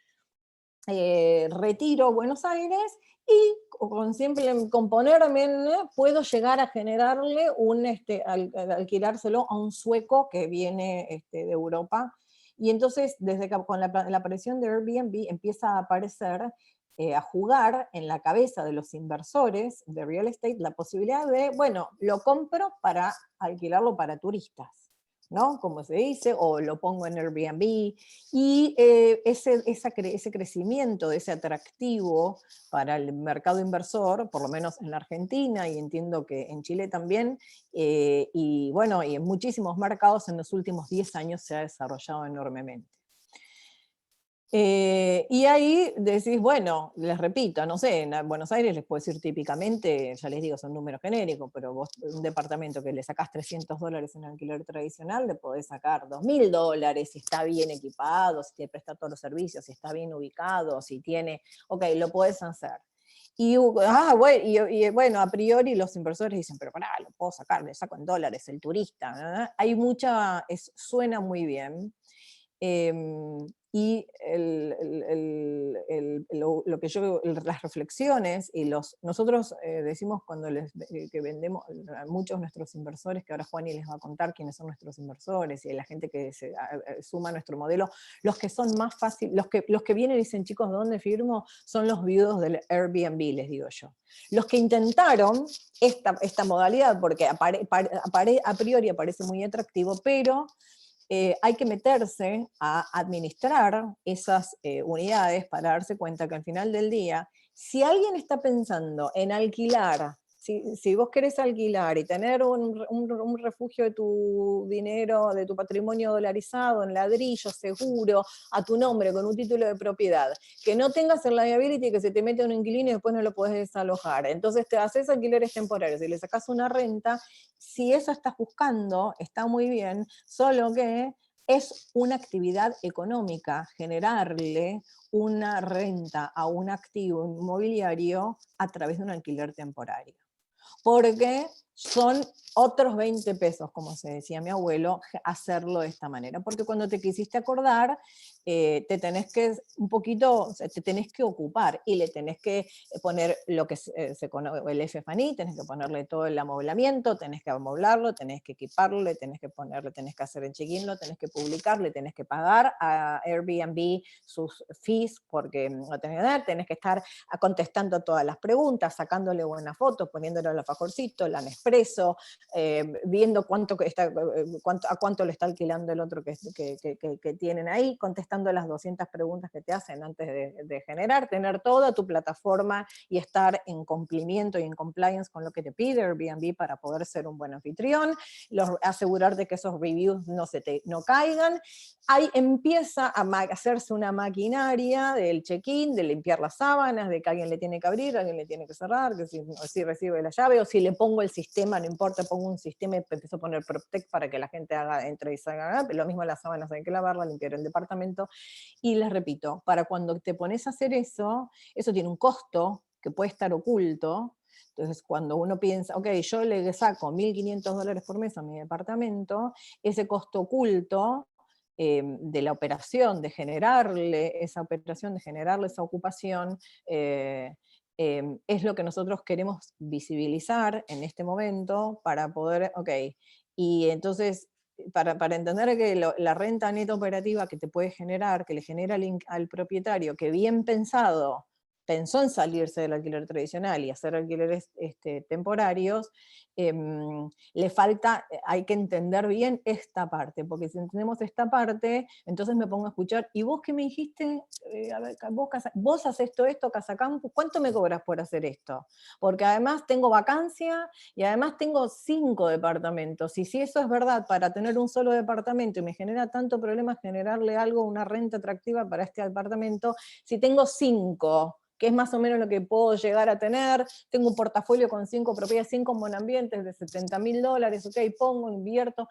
Retiro, Buenos Aires, y con ponerme puedo llegar a generarle alquilárselo a un sueco que viene de Europa. Y entonces, desde que con la aparición de Airbnb empieza a aparecer, a jugar en la cabeza de los inversores de real estate la posibilidad de, bueno, lo compro para alquilarlo para turistas, ¿no? Como se dice, o lo pongo en Airbnb, y ese crecimiento, ese atractivo para el mercado inversor, por lo menos en la Argentina, y entiendo que en Chile también, y bueno, y en muchísimos mercados en los últimos 10 años se ha desarrollado enormemente. Y ahí decís, bueno, les repito, no sé, en Buenos Aires les puedo decir típicamente, ya les digo, son números genéricos, pero vos un departamento que le sacás $300 en alquiler tradicional, le podés sacar $2.000 si está bien equipado, si te presta todos los servicios, si está bien ubicado, si tiene, ok, lo podés hacer. Y bueno, a priori los inversores dicen, pero pará, lo puedo sacar, le saco en dólares, el turista, ¿no? Hay suena muy bien. Y lo que yo, las reflexiones, y nosotros decimos cuando que vendemos a muchos de nuestros inversores, que ahora Juani les va a contar quiénes son nuestros inversores, y la gente que se suma a nuestro modelo, los que son más fáciles, los que vienen y dicen, chicos, ¿dónde firmo? Son los viudos del Airbnb, les digo yo. Los que intentaron esta modalidad, porque a priori aparece muy atractivo, pero hay que meterse a administrar esas unidades para darse cuenta que al final del día, si alguien está pensando en alquilar, si vos querés alquilar y tener un refugio de tu dinero, de tu patrimonio dolarizado, en ladrillo, seguro, a tu nombre, con un título de propiedad, que no tengas el liability que se te mete un inquilino y después no lo podés desalojar, entonces te haces alquileres temporarios y le sacás una renta, si eso estás buscando, está muy bien, solo que es una actividad económica generarle una renta a un activo inmobiliario a través de un alquiler temporario. Porque son otros 20 pesos, como se decía mi abuelo, hacerlo de esta manera. Porque cuando te quisiste acordar, te tenés que te tenés que ocupar, y le tenés que poner lo que se conoce el FF&E, tenés que ponerle todo el amoblamiento, tenés que amoblarlo, tenés que equiparlo, le tenés que ponerle, tenés que hacer el check-in, lo tenés que publicar, le tenés que pagar a Airbnb sus fees, porque lo tenés que estar contestando todas las preguntas, sacándole buenas fotos, poniéndole el alfajorcito, la expreso, viendo a cuánto le está alquilando el otro que tienen ahí, contestando las 200 preguntas que te hacen antes de generar, tener toda tu plataforma y estar en cumplimiento y en compliance con lo que te pide Airbnb para poder ser un buen anfitrión, asegurar de que esos reviews no caigan. Ahí empieza a hacerse una maquinaria del check-in, de limpiar las sábanas, de que alguien le tiene que abrir, alguien le tiene que cerrar, que si recibe la llave, o si le pongo el sistema, no importa, pongo un sistema y empiezo a poner Protect para que la gente entre y salga, lo mismo las sábanas hay que lavarlas, limpiar el departamento, y les repito, para cuando te pones a hacer eso tiene un costo que puede estar oculto. Entonces, cuando uno piensa, ok, yo le saco $1.500 por mes a mi departamento, ese costo oculto de la operación, de generarle esa ocupación, es lo que nosotros queremos visibilizar en este momento para poder, ok, y entonces, para entender que la renta neta operativa que te puede generar, que le genera al propietario, que bien pensado, pensó en salirse del alquiler tradicional y hacer alquileres temporarios, le falta, hay que entender bien esta parte, porque si entendemos esta parte, entonces me pongo a escuchar, ¿y vos qué me dijiste? A ver, vos haces esto, Casa Campus, ¿cuánto me cobras por hacer esto? Porque además tengo vacancia y además tengo 5 departamentos, y si eso es verdad, para tener un solo departamento y me genera tanto problema generarle algo, una renta atractiva para este departamento, si tengo 5, que es más o menos lo que puedo llegar a tener, tengo un portafolio con 5 propiedades, 5 monoambientes de $70.000, ok, pongo, invierto,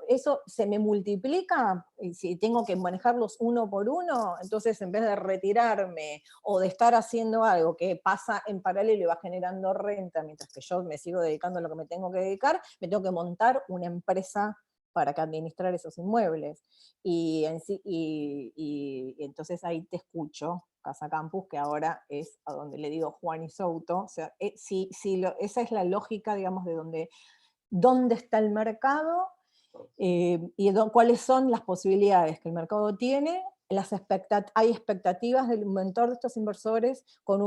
eso se me multiplica, y si tengo que manejarlos uno por uno, entonces en vez de retirarme o de estar haciendo algo que pasa en paralelo y va generando renta, mientras que yo me sigo dedicando a lo que me tengo que dedicar, me tengo que montar una empresa para que administrar esos inmuebles. Y entonces ahí te escucho, Casa Campus, que ahora es a donde le digo Juan y Souto. O sea, esa es la lógica, digamos, de dónde está el mercado y cuáles son las posibilidades que el mercado tiene. Hay expectativas del mentor de estos inversores con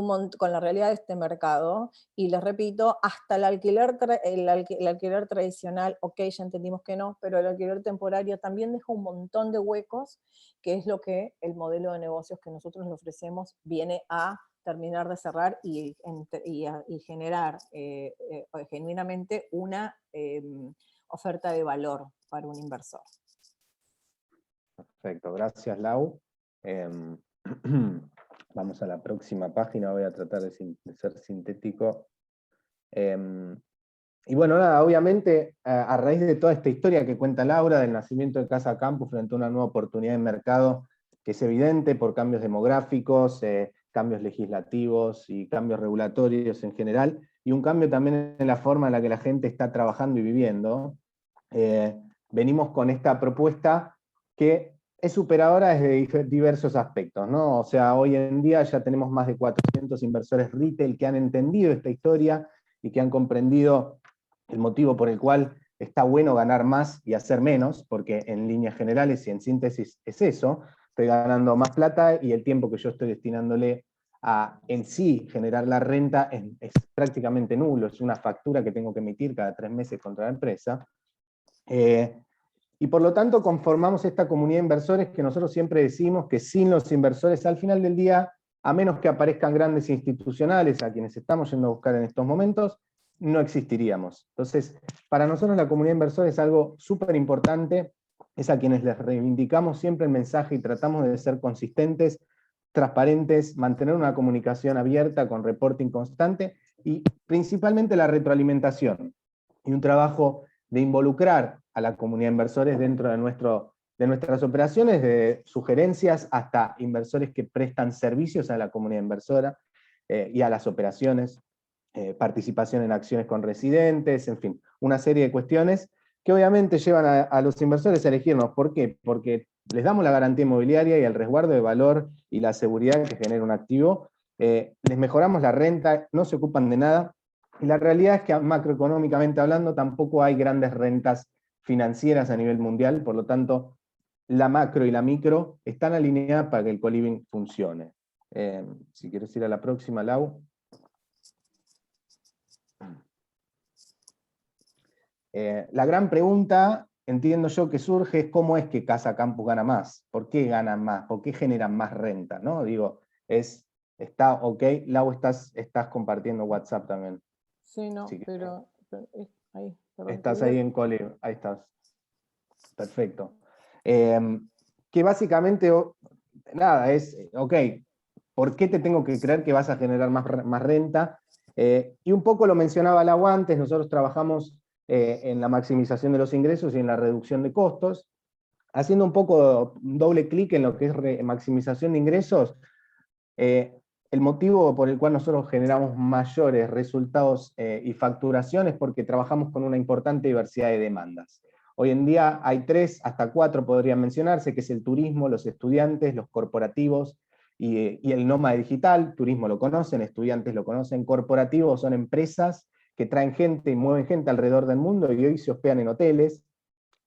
la realidad de este mercado, y les repito, hasta el alquiler tradicional, ok, ya entendimos que no, pero el alquiler temporario también deja un montón de huecos, que es lo que el modelo de negocios que nosotros le ofrecemos viene a terminar de cerrar y generar genuinamente una oferta de valor para un inversor. Perfecto, gracias Lau. Vamos a la próxima página, voy a tratar de ser sintético. Y bueno, nada, obviamente a raíz de toda esta historia que cuenta Laura del nacimiento de Casa Campus frente a una nueva oportunidad de mercado que es evidente por cambios demográficos, cambios legislativos y cambios regulatorios en general, y un cambio también en la forma en la que la gente está trabajando y viviendo, venimos con esta propuesta que es superadora desde diversos aspectos, ¿no? O sea, hoy en día ya tenemos más de 400 inversores retail que han entendido esta historia y que han comprendido el motivo por el cual está bueno ganar más y hacer menos, porque en líneas generales y en síntesis es eso, estoy ganando más plata y el tiempo que yo estoy destinándole a en sí generar la renta es prácticamente nulo, es una factura que tengo que emitir cada 3 meses contra la empresa. Y por lo tanto conformamos esta comunidad de inversores que nosotros siempre decimos que sin los inversores al final del día, a menos que aparezcan grandes institucionales a quienes estamos yendo a buscar en estos momentos, no existiríamos. Entonces, para nosotros la comunidad de inversores es algo súper importante, es a quienes les reivindicamos siempre el mensaje y tratamos de ser consistentes, transparentes, mantener una comunicación abierta con reporting constante y principalmente la retroalimentación y un trabajo de involucrar a la comunidad de inversores dentro de nuestras operaciones, de sugerencias hasta inversores que prestan servicios a la comunidad inversora y a las operaciones, participación en acciones con residentes, en fin, una serie de cuestiones que obviamente llevan a los inversores a elegirnos. ¿Por qué? Porque les damos la garantía inmobiliaria y el resguardo de valor y la seguridad que genera un activo, les mejoramos la renta, no se ocupan de nada, y la realidad es que macroeconómicamente hablando tampoco hay grandes rentas financieras a nivel mundial, por lo tanto la macro y la micro están alineadas para que el co-living funcione. Si quieres ir a la próxima, Lau. La gran pregunta, entiendo yo, que surge es cómo es que Casa Campus gana más, por qué ganan más, por qué generan más renta, ¿no? Digo, está ok, Lau, estás compartiendo WhatsApp también. Sí, no, Así que, pero ahí, perdón, estás te ahí digo. en Coli, ahí estás. Perfecto. Que básicamente, nada, es, ok, ¿por qué te tengo que creer que vas a generar más renta? Y un poco lo mencionaba Lau antes, nosotros trabajamos en la maximización de los ingresos y en la reducción de costos. Haciendo un poco un doble clic en lo que es maximización de ingresos, el motivo por el cual nosotros generamos mayores resultados y facturación es porque trabajamos con una importante diversidad de demandas. Hoy en día hay 3 hasta 4 podrían mencionarse, que es el turismo, los estudiantes, los corporativos y el nómada digital. Turismo lo conocen, estudiantes lo conocen, corporativos son empresas que traen gente y mueven gente alrededor del mundo y hoy se hospedan en hoteles.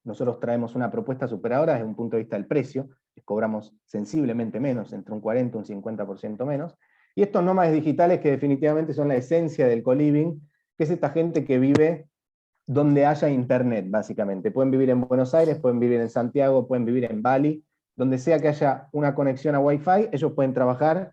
Nosotros traemos una propuesta superadora desde un punto de vista del precio, les cobramos sensiblemente menos, entre un 40 y un 50% menos, y estos nómades digitales que definitivamente son la esencia del co-living, que es esta gente que vive donde haya internet, básicamente. Pueden vivir en Buenos Aires, pueden vivir en Santiago, pueden vivir en Bali, donde sea que haya una conexión a Wi-Fi, ellos pueden trabajar,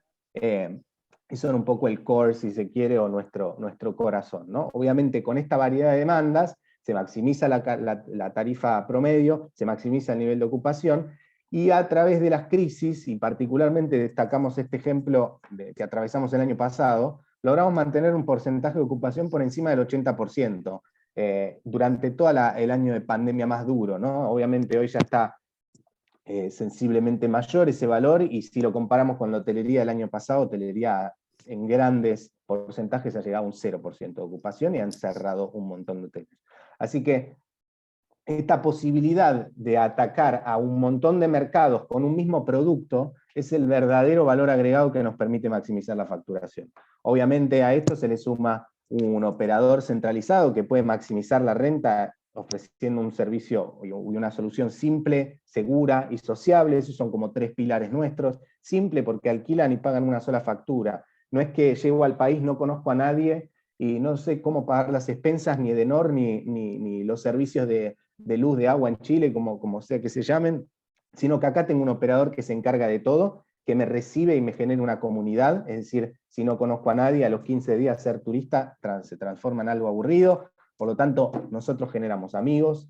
y son un poco el core, si se quiere, o nuestro corazón, ¿no? Obviamente con esta variedad de demandas, se maximiza la tarifa promedio, se maximiza el nivel de ocupación, y a través de las crisis, y particularmente destacamos este ejemplo que atravesamos el año pasado, logramos mantener un porcentaje de ocupación por encima del 80%, durante todo el año de pandemia más duro, ¿no? Obviamente hoy ya está sensiblemente mayor ese valor, y si lo comparamos con la hotelería del año pasado, hotelería en grandes porcentajes ha llegado a un 0% de ocupación y han cerrado un montón de hoteles. Así que esta posibilidad de atacar a un montón de mercados con un mismo producto es el verdadero valor agregado que nos permite maximizar la facturación. Obviamente a esto se le suma un operador centralizado que puede maximizar la renta ofreciendo un servicio y una solución simple, segura y sociable. Esos son como 3 pilares nuestros. Simple porque alquilan y pagan una sola factura. No es que llego al país, no conozco a nadie y no sé cómo pagar las expensas ni Edenor ni los servicios de luz, de agua en Chile, como sea que se llamen, sino que acá tengo un operador que se encarga de todo, que me recibe y me genera una comunidad. Es decir, si no conozco a nadie, a los 15 días ser turista se transforma en algo aburrido. Por lo tanto, nosotros generamos amigos,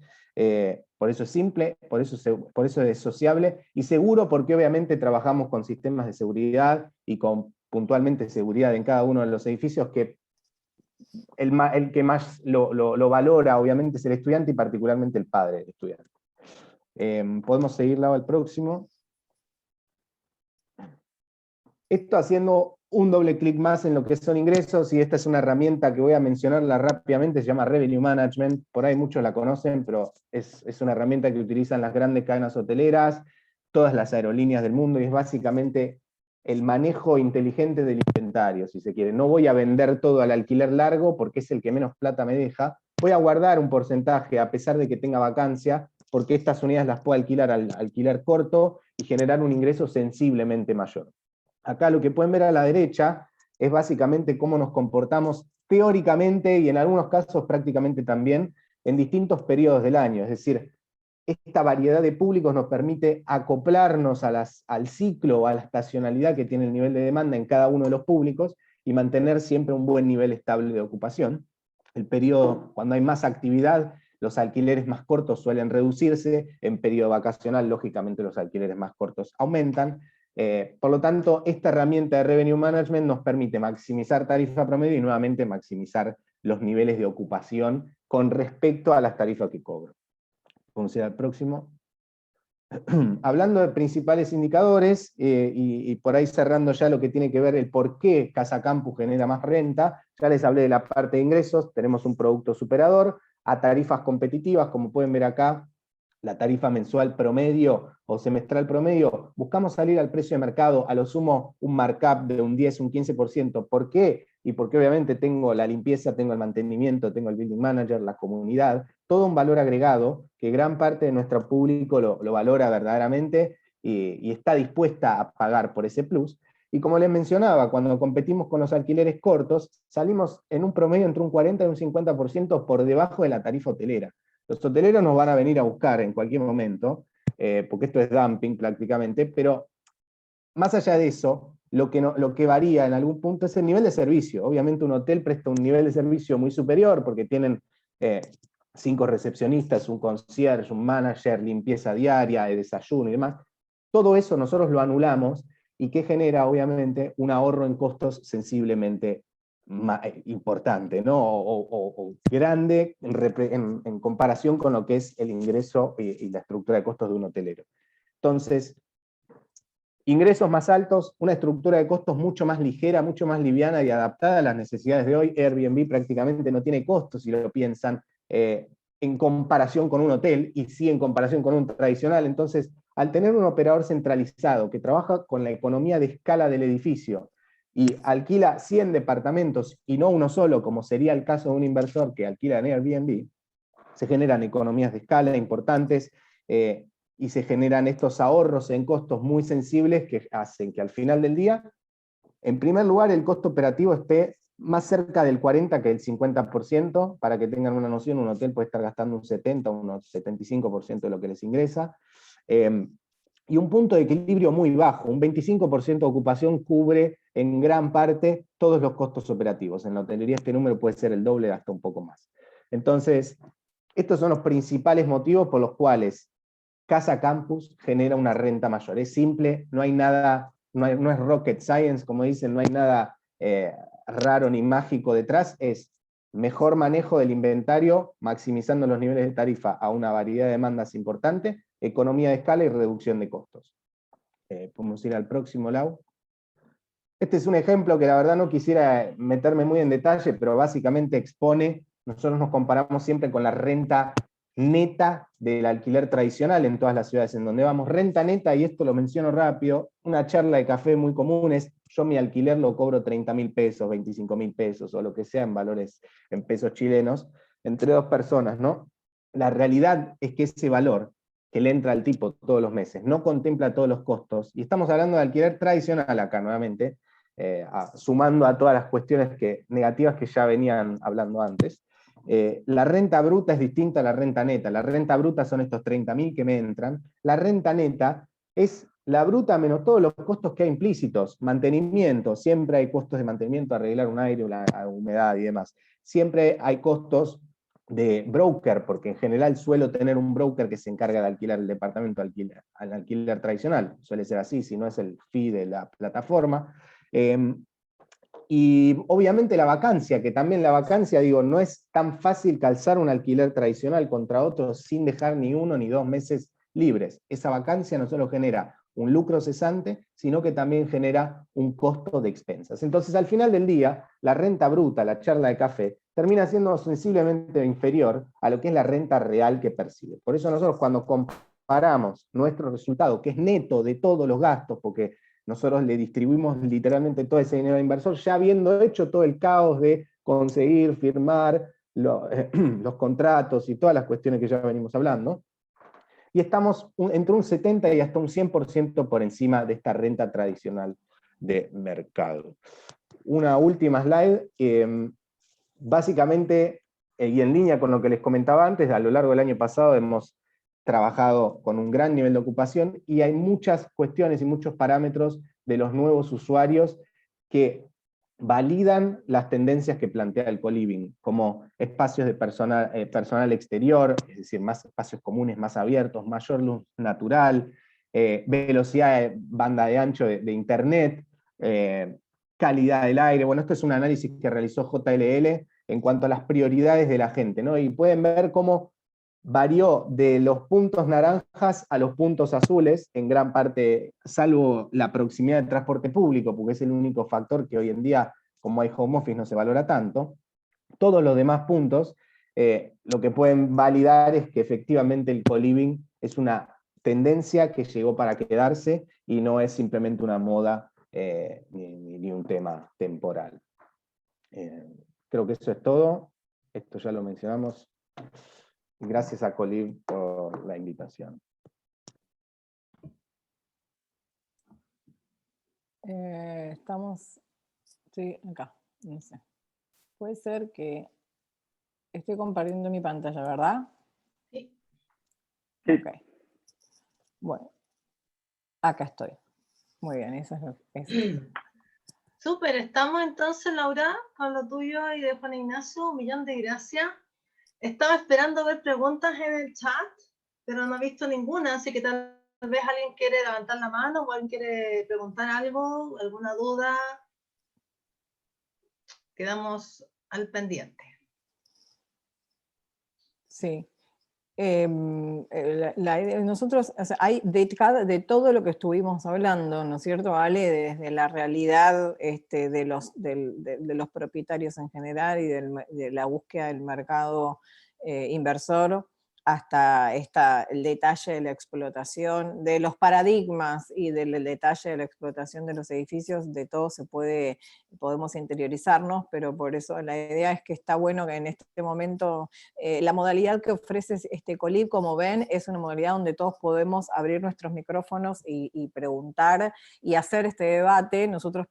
por eso es simple, por eso es sociable y seguro, porque obviamente trabajamos con sistemas de seguridad y con puntualmente seguridad en cada uno de los edificios, que el que más lo valora obviamente es el estudiante y particularmente el padre del estudiante. Podemos seguir al próximo. Esto haciendo un doble clic más en lo que son ingresos, y esta es una herramienta que voy a mencionarla rápidamente, se llama Revenue Management, por ahí muchos la conocen, pero es una herramienta que utilizan las grandes cadenas hoteleras, todas las aerolíneas del mundo, y es básicamente el manejo inteligente del inventario, si se quiere. No voy a vender todo al alquiler largo porque es el que menos plata me deja, voy a guardar un porcentaje a pesar de que tenga vacancia, porque estas unidades las puedo alquilar al alquiler corto y generar un ingreso sensiblemente mayor. Acá lo que pueden ver a la derecha es básicamente cómo nos comportamos teóricamente y en algunos casos prácticamente también en distintos periodos del año. Es decir, esta variedad de públicos nos permite acoplarnos al ciclo o a la estacionalidad que tiene el nivel de demanda en cada uno de los públicos y mantener siempre un buen nivel estable de ocupación. El periodo, cuando hay más actividad, los alquileres más cortos suelen reducirse, en periodo vacacional, lógicamente, los alquileres más cortos aumentan. Por lo tanto, esta herramienta de Revenue Management nos permite maximizar tarifa promedio y nuevamente maximizar los niveles de ocupación con respecto a las tarifas que cobro. Vamos a ir al próximo. Hablando de principales indicadores, y por ahí cerrando ya lo que tiene que ver el por qué Casa Campus genera más renta, ya les hablé de la parte de ingresos, tenemos un producto superador, a tarifas competitivas, como pueden ver acá, la tarifa mensual promedio o semestral promedio, buscamos salir al precio de mercado, a lo sumo un markup de un 10, un 15%. ¿Por qué? Y porque obviamente tengo la limpieza, tengo el mantenimiento, tengo el building manager, la comunidad, todo un valor agregado que gran parte de nuestro público lo valora verdaderamente y está dispuesta a pagar por ese plus. Y como les mencionaba, cuando competimos con los alquileres cortos, salimos en un promedio entre un 40 y un 50% por debajo de la tarifa hotelera. Los hoteleros nos van a venir a buscar en cualquier momento, porque esto es dumping prácticamente, pero más allá de eso, lo que varía en algún punto es el nivel de servicio. Obviamente un hotel presta un nivel de servicio muy superior, porque tienen 5 recepcionistas, un concierge, un manager, limpieza diaria, desayuno y demás. Todo eso nosotros lo anulamos, y que genera obviamente un ahorro en costos sensiblemente importante, ¿no? o grande en comparación con lo que es el ingreso y la estructura de costos de un hotelero. Entonces, ingresos más altos, una estructura de costos mucho más ligera, mucho más liviana y adaptada a las necesidades de hoy. Airbnb prácticamente no tiene costos, si lo piensan, en comparación con un hotel, y sí en comparación con un tradicional. Entonces, al tener un operador centralizado que trabaja con la economía de escala del edificio y alquila 100 departamentos y no uno solo, como sería el caso de un inversor que alquila en Airbnb, se generan economías de escala importantes, y se generan estos ahorros en costos muy sensibles que hacen que al final del día, en primer lugar, el costo operativo esté más cerca del 40 que del 50%. Para que tengan una noción, un hotel puede estar gastando un 70 o un 75% de lo que les ingresa. Y un punto de equilibrio muy bajo, un 25% de ocupación cubre en gran parte todos los costos operativos. En la hotelería este número puede ser el doble, hasta un poco más. Entonces, estos son los principales motivos por los cuales Casa Campus genera una renta mayor. Es simple, no hay nada, no es rocket science, como dicen, no hay nada raro ni mágico detrás, es mejor manejo del inventario, maximizando los niveles de tarifa a una variedad de demandas importante, economía de escala y reducción de costos. Podemos ir al próximo, Lau. Este es un ejemplo que la verdad no quisiera meterme muy en detalle, pero básicamente expone, nosotros nos comparamos siempre con la renta neta del alquiler tradicional en todas las ciudades en donde vamos. Renta neta, y esto lo menciono rápido, una charla de café muy común es: yo mi alquiler lo cobro 30.000 pesos, 25.000 pesos, o lo que sea en valores, en pesos chilenos, entre 2 personas, ¿no? La realidad es que ese valor que le entra al tipo todos los meses no contempla todos los costos, y estamos hablando de alquiler tradicional acá nuevamente, sumando a todas las cuestiones negativas que ya venían hablando antes. La renta bruta es distinta a la renta neta. La renta bruta son estos 30.000 que me entran. La renta neta es la bruta menos todos los costos que hay implícitos. Mantenimiento, siempre hay costos de mantenimiento, arreglar un aire, la humedad y demás. Siempre hay costos de broker, porque en general suelo tener un broker que se encarga de alquilar el departamento al alquiler tradicional. Suele ser así, si no es el fee de la plataforma. Y obviamente la vacancia, que también la vacancia, digo, no es tan fácil calzar un alquiler tradicional contra otro sin dejar ni 1 ni 2 meses libres. Esa vacancia no solo genera un lucro cesante, sino que también genera un costo de expensas. Entonces, al final del día, la renta bruta, la charla de café, termina siendo sensiblemente inferior a lo que es la renta real que percibe. Por eso nosotros, cuando comparamos nuestro resultado, que es neto de todos los gastos, porque nosotros le distribuimos literalmente todo ese dinero al inversor, ya habiendo hecho todo el caos de conseguir, firmar los contratos y todas las cuestiones que ya venimos hablando, y estamos entre un 70 y hasta un 100% por encima de esta renta tradicional de mercado. Una última slide, básicamente, y en línea con lo que les comentaba antes, a lo largo del año pasado hemos trabajado con un gran nivel de ocupación, y hay muchas cuestiones y muchos parámetros de los nuevos usuarios que validan las tendencias que plantea el co-living, como espacios de personal exterior, es decir, más espacios comunes, más abiertos, mayor luz natural, velocidad de banda de ancho de internet, calidad del aire. Bueno, esto es un análisis que realizó JLL en cuanto a las prioridades de la gente, ¿no? Y pueden ver cómo varió de los puntos naranjas a los puntos azules, en gran parte, salvo la proximidad del transporte público, porque es el único factor que hoy en día, como hay home office, no se valora tanto. Todos los demás puntos, lo que pueden validar es que efectivamente el co-living es una tendencia que llegó para quedarse, y no es simplemente una moda ni un tema temporal. Creo que eso es todo. Esto ya lo mencionamos. Gracias a Colib por la invitación. Estamos, sí, acá, no sé. Puede ser que estoy compartiendo mi pantalla, ¿verdad? Sí. Sí. Ok. Bueno, acá estoy. Muy bien, eso es. Súper, estamos entonces, Laura, con lo tuyo y de Juan Ignacio. Un millón de gracias. Estaba esperando ver preguntas en el chat, pero no he visto ninguna, así que tal vez alguien quiere levantar la mano o alguien quiere preguntar algo, alguna duda. Quedamos al pendiente. Sí. Nosotros, o sea, hay de todo lo que estuvimos hablando, ¿no es cierto, Ale? Desde la realidad de los propietarios en general y de la búsqueda del mercado inversor, hasta el detalle de la explotación, de los paradigmas y del detalle de la explotación de los edificios, de todo podemos interiorizarnos, pero por eso la idea es que está bueno que en este momento la modalidad que ofrece este Colib, como ven, es una modalidad donde todos podemos abrir nuestros micrófonos y preguntar y hacer este debate. Nosotros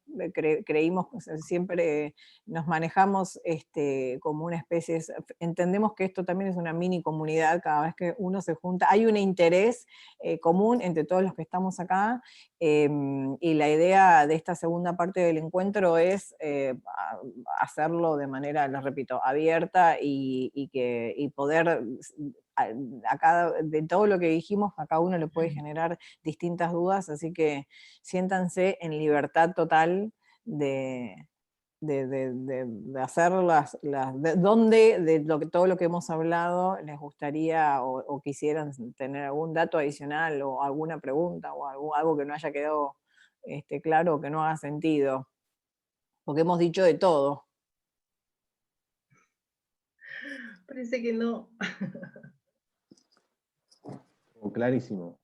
creímos, siempre nos manejamos como una especie, entendemos que esto también es una mini comunidad, cada vez que uno se junta, hay un interés común entre todos los que estamos acá, y la idea de esta segunda parte del encuentro es hacerlo de manera, les repito, abierta y poder, de todo lo que dijimos, a cada uno le puede generar distintas dudas, así que siéntanse en libertad total de hacer todo lo que hemos hablado les gustaría o quisieran tener algún dato adicional o alguna pregunta o algo que no haya quedado claro o que no haga sentido, porque hemos dicho de todo. Parece que no. Clarísimo.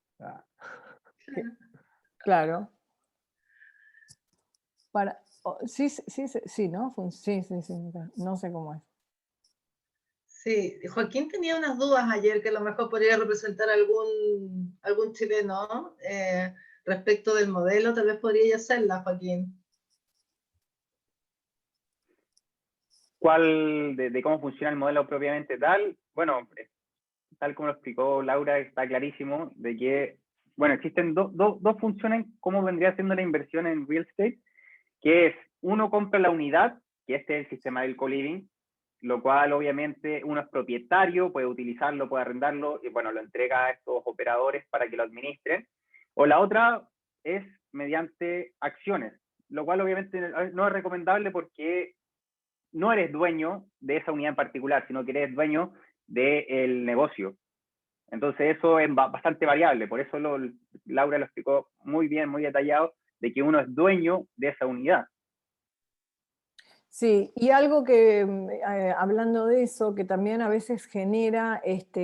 Claro. Sí, ¿no? Sí, no sé cómo es. Sí, Joaquín tenía unas dudas ayer que a lo mejor podría representar algún chileno respecto del modelo, tal vez podría hacerla, Joaquín. ¿Cuál de cómo funciona el modelo propiamente tal? Bueno, tal como lo explicó Laura, está clarísimo de que, bueno, existen dos funciones, cómo vendría siendo la inversión en real estate, que es, uno compra la unidad, que este es el sistema del co-living, lo cual obviamente uno es propietario, puede utilizarlo, puede arrendarlo, y bueno, lo entrega a estos operadores para que lo administren. O la otra es mediante acciones, lo cual obviamente no es recomendable porque no eres dueño de esa unidad en particular, sino que eres dueño del negocio. Entonces eso es bastante variable, por eso Laura lo explicó muy bien, muy detallado, de que uno es dueño de esa unidad. Sí, y algo que, hablando de eso, que también a veces genera el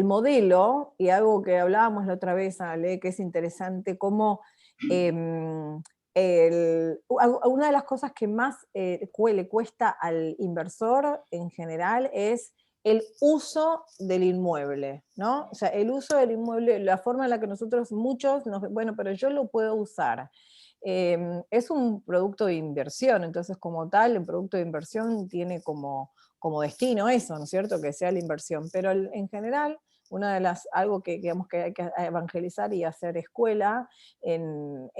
modelo, y algo que hablábamos la otra vez, Ale, que es interesante, como una de las cosas que más le cuesta al inversor en general es el uso del inmueble, ¿no? O sea, el uso del inmueble, la forma en la que nosotros muchos, bueno, pero yo lo puedo usar. Es un producto de inversión, entonces como tal, el producto de inversión tiene como destino eso, ¿no es cierto? Que sea la inversión, pero en general, algo que digamos que hay que evangelizar y hacer escuela en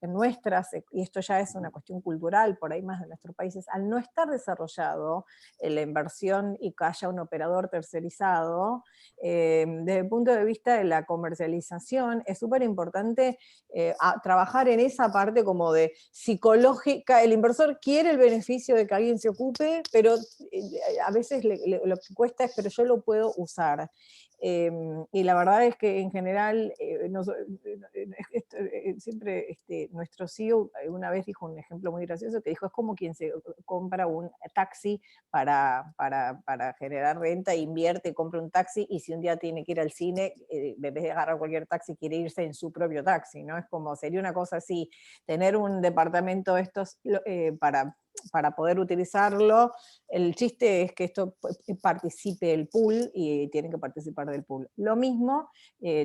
nuestras, y esto ya es una cuestión cultural, por ahí más de nuestros países, al no estar desarrollado la inversión y que haya un operador tercerizado, desde el punto de vista de la comercialización, es súper importante trabajar en esa parte como de psicológica. El inversor quiere el beneficio de que alguien se ocupe, pero a veces lo que cuesta es, pero yo lo puedo usar. Y la verdad es que en general, siempre nuestro CEO una vez dijo un ejemplo muy gracioso, que dijo, es como quien se compra un taxi para generar renta, invierte, compra un taxi, y si un día tiene que ir al cine, en vez de agarrar cualquier taxi, quiere irse en su propio taxi, ¿no? Es como, sería una cosa así, tener un departamento de estos para para poder utilizarlo, el chiste es que esto participe el pool y tienen que participar del pool. Lo mismo,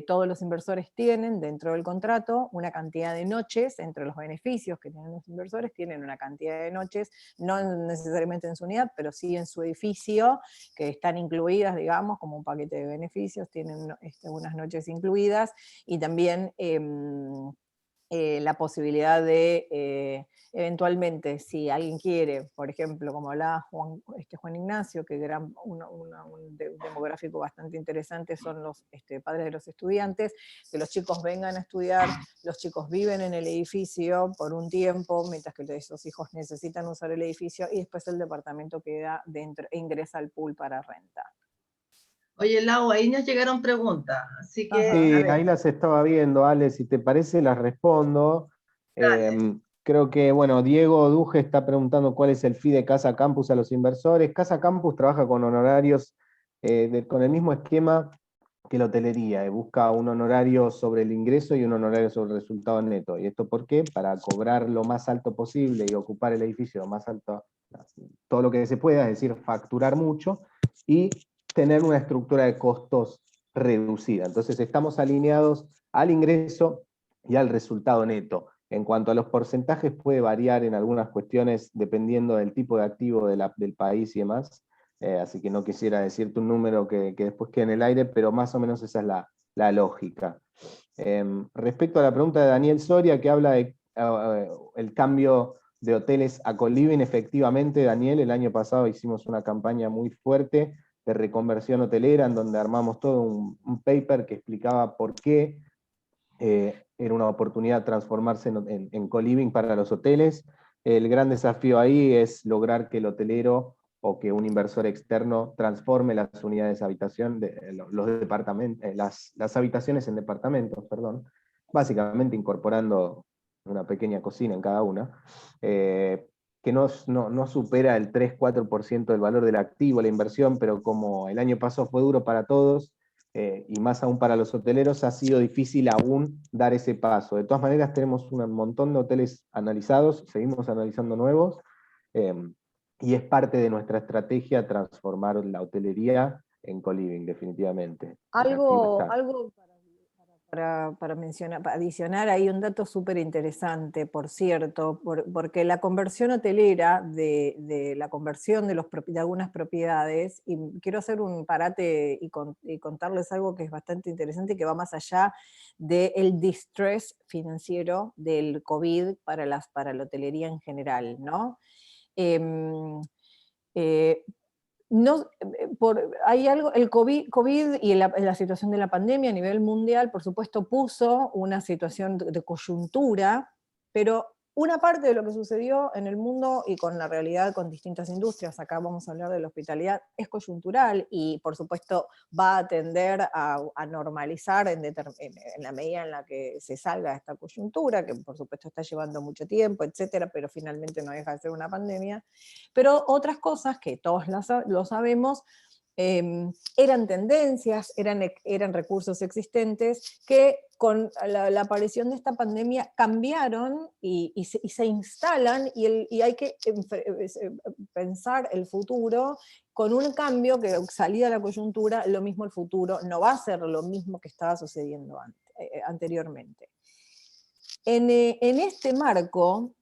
todos los inversores tienen dentro del contrato una cantidad de noches, entre los beneficios que tienen los inversores, tienen una cantidad de noches, no necesariamente en su unidad, pero sí en su edificio, que están incluidas, digamos, como un paquete de beneficios, tienen unas noches incluidas, y también la posibilidad de, eventualmente, si alguien quiere, por ejemplo, como hablaba Juan Ignacio, que un demográfico bastante interesante son los padres de los estudiantes, que los chicos vengan a estudiar, los chicos viven en el edificio por un tiempo, mientras que esos hijos necesitan usar el edificio, y después el departamento queda dentro e ingresa al pool para renta. Oye, Lau, ahí nos llegaron preguntas, así que, Ajá. a Sí, ver, ahí las estaba viendo, Ale, si te parece las respondo. dale. Creo que, bueno, Diego Duje está preguntando cuál es el fee de Casa Campus a los inversores. Casa Campus trabaja con honorarios con el mismo esquema que la hotelería, busca un honorario sobre el ingreso y un honorario sobre el resultado neto. ¿Y esto por qué? Para cobrar lo más alto posible y ocupar el edificio lo más alto, todo lo que se pueda, es decir, facturar mucho, y tener una estructura de costos reducida. Entonces estamos alineados al ingreso y al resultado neto. En cuanto a los porcentajes, puede variar en algunas cuestiones dependiendo del tipo de activo del país y demás, así que no quisiera decirte un número que después quede en el aire, pero más o menos esa es la lógica. Respecto a la pregunta de Daniel Soria, que habla de el cambio de hoteles a co-living, efectivamente, Daniel, el año pasado hicimos una campaña muy fuerte de reconversión hotelera, en donde armamos todo un paper que explicaba por qué era una oportunidad transformarse en co-living para los hoteles. El gran desafío ahí es lograr que el hotelero o que un inversor externo transforme las unidades de habitación, los departamentos, las habitaciones en departamentos, perdón, básicamente incorporando una pequeña cocina en cada una, que no supera el 3-4% del valor del activo, la inversión, pero como el año pasado fue duro para todos, y más aún para los hoteleros, ha sido difícil aún dar ese paso. De todas maneras, tenemos un montón de hoteles analizados, seguimos analizando nuevos, y es parte de nuestra estrategia transformar la hotelería en co-living, definitivamente. Algo para mencionar, para adicionar ahí un dato súper interesante, por cierto, porque la conversión hotelera, de la conversión de algunas propiedades, y quiero hacer un parate y contarles algo que es bastante interesante, que va más allá del distress financiero del COVID para la hotelería en general, ¿no? No, hay algo, el COVID y la situación de la pandemia a nivel mundial, por supuesto, puso una situación de coyuntura, pero una parte de lo que sucedió en el mundo y con la realidad con distintas industrias, acá vamos a hablar de la hospitalidad, es coyuntural y por supuesto va a tender a normalizar en la medida en la que se salga de esta coyuntura, que por supuesto está llevando mucho tiempo, etcétera, pero finalmente no deja de ser una pandemia. Pero otras cosas que todos lo sabemos, eran tendencias, eran recursos existentes que con la aparición de esta pandemia cambiaron y se instalan, y hay que pensar el futuro con un cambio que, salida de la coyuntura, lo mismo el futuro, no va a ser lo mismo que estaba sucediendo anteriormente. En este marco,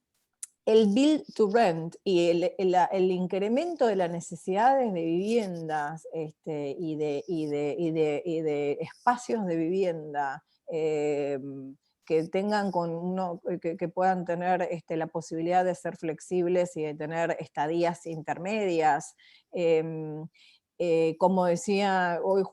el build to rent y el incremento de las necesidades de viviendas y de espacios de vivienda que tengan que puedan tener la posibilidad de ser flexibles y de tener estadías intermedias. Como decía hoy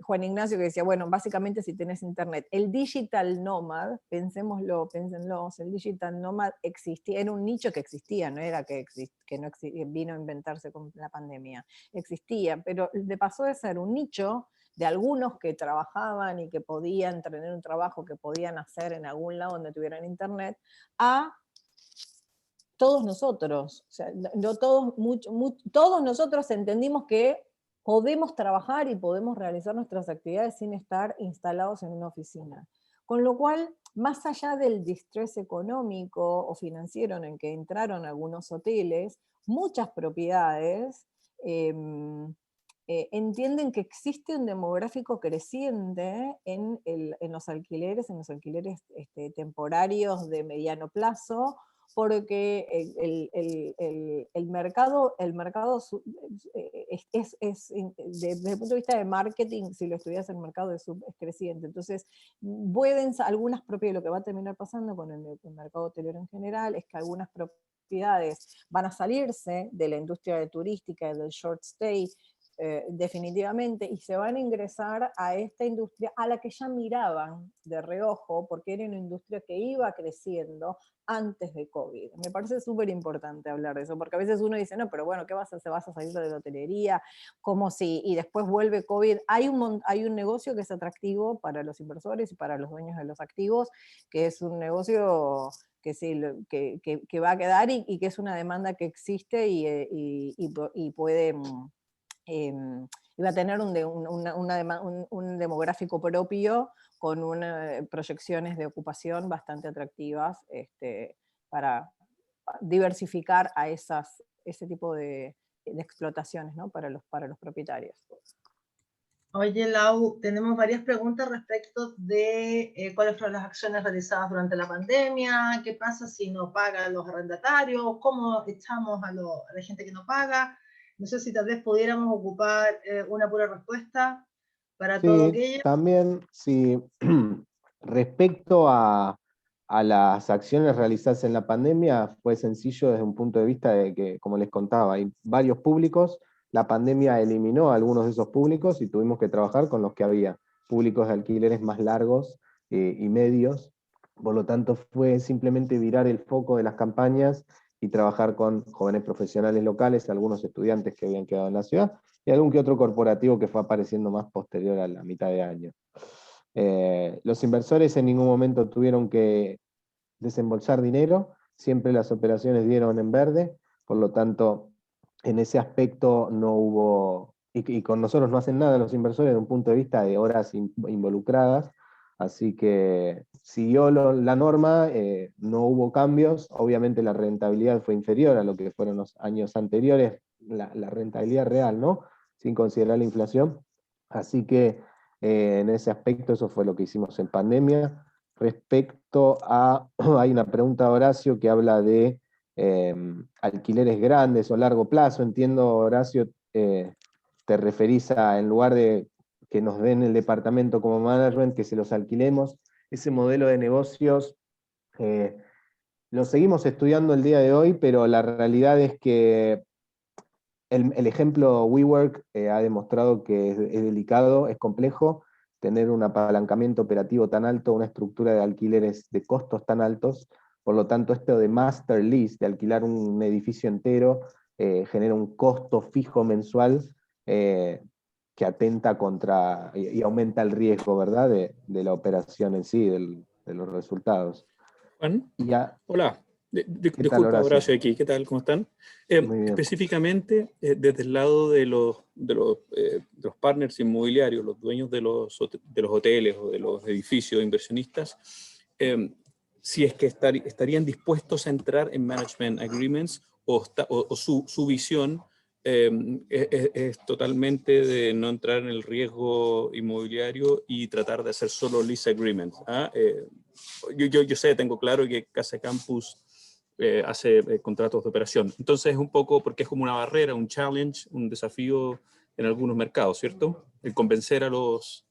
Juan Ignacio, que decía, bueno, básicamente si tenés internet, el digital nomad, pénsenlo, el digital nomad existía, era un nicho que existía, no era que no vino a inventarse con la pandemia, existía, pero pasó de ser un nicho de algunos que trabajaban y que podían tener un trabajo que podían hacer en algún lado donde tuvieran internet, a todos nosotros, o sea, no todos nosotros entendimos que podemos trabajar y podemos realizar nuestras actividades sin estar instalados en una oficina. Con lo cual, más allá del distrés económico o financiero en el que entraron algunos hoteles, muchas propiedades entienden que existe un demográfico creciente en los alquileres temporarios de mediano plazo, porque el mercado desde el punto de vista de marketing, si lo estudias, el mercado es creciente. Entonces, algunas propiedades, lo que va a terminar pasando con el mercado hotelero en general, es que algunas propiedades van a salirse de la industria turística y del short stay, definitivamente, y se van a ingresar a esta industria a la que ya miraban de reojo, porque era una industria que iba creciendo antes de COVID. Me parece súper importante hablar de eso, porque a veces uno dice, no, pero bueno, ¿qué vas a hacer? ¿Vas a salir de la hotelería? Como si, y después vuelve COVID. Hay un negocio que es atractivo para los inversores y para los dueños de los activos, que es un negocio que, sí, que va a quedar y que es una demanda que existe y puede... iba a tener un demográfico propio con proyecciones de ocupación bastante atractivas para diversificar a ese tipo de explotaciones, ¿no? para los propietarios. Oye, Lau, tenemos varias preguntas respecto de cuáles fueron las acciones realizadas durante la pandemia, qué pasa si no pagan los arrendatarios, cómo echamos a la gente que no paga. No sé si tal vez pudiéramos ocupar una pura respuesta para todo aquello. También, sí, respecto a las acciones realizadas en la pandemia, fue sencillo desde un punto de vista de que, como les contaba, hay varios públicos. La pandemia eliminó a algunos de esos públicos y tuvimos que trabajar con los que había, públicos de alquileres más largos y medios. Por lo tanto, fue simplemente virar el foco de las campañas y trabajar con jóvenes profesionales locales, algunos estudiantes que habían quedado en la ciudad, y algún que otro corporativo que fue apareciendo más posterior a la mitad de año. Los inversores en ningún momento tuvieron que desembolsar dinero, siempre las operaciones dieron en verde, por lo tanto, en ese aspecto no hubo, y con nosotros no hacen nada los inversores desde un punto de vista de horas involucradas, así que siguió la norma, no hubo cambios, obviamente la rentabilidad fue inferior a lo que fueron los años anteriores, la rentabilidad real, ¿no? Sin considerar la inflación, así que en ese aspecto eso fue lo que hicimos en pandemia. Respecto a, hay una pregunta de Horacio que habla de alquileres grandes o largo plazo. Entiendo, Horacio, te referís a, en lugar de que nos den el departamento como management, que se los alquilemos. Ese modelo de negocios lo seguimos estudiando el día de hoy, pero la realidad es que el ejemplo WeWork ha demostrado que es delicado, es complejo, tener un apalancamiento operativo tan alto, una estructura de alquileres de costos tan altos. Por lo tanto, esto de master lease, de alquilar un edificio entero, genera un costo fijo mensual que atenta contra y aumenta el riesgo, ¿verdad?, de la operación en sí, de los resultados. Juan, Ya, hola. ¿qué tal, Disculpa, Horacio? Horacio aquí, ¿qué tal? ¿Cómo están? Muy bien. Específicamente, desde el lado de los partners inmobiliarios, los dueños de los hoteles o de los edificios inversionistas, si es que estarían dispuestos a entrar en management agreements o su visión es totalmente de no entrar en el riesgo inmobiliario y tratar de hacer solo lease agreements. Yo sé, tengo claro que Casa Campus hace contratos de operación. Entonces es un poco, porque es como una barrera, un challenge, un desafío en algunos mercados, ¿cierto? El convencer a los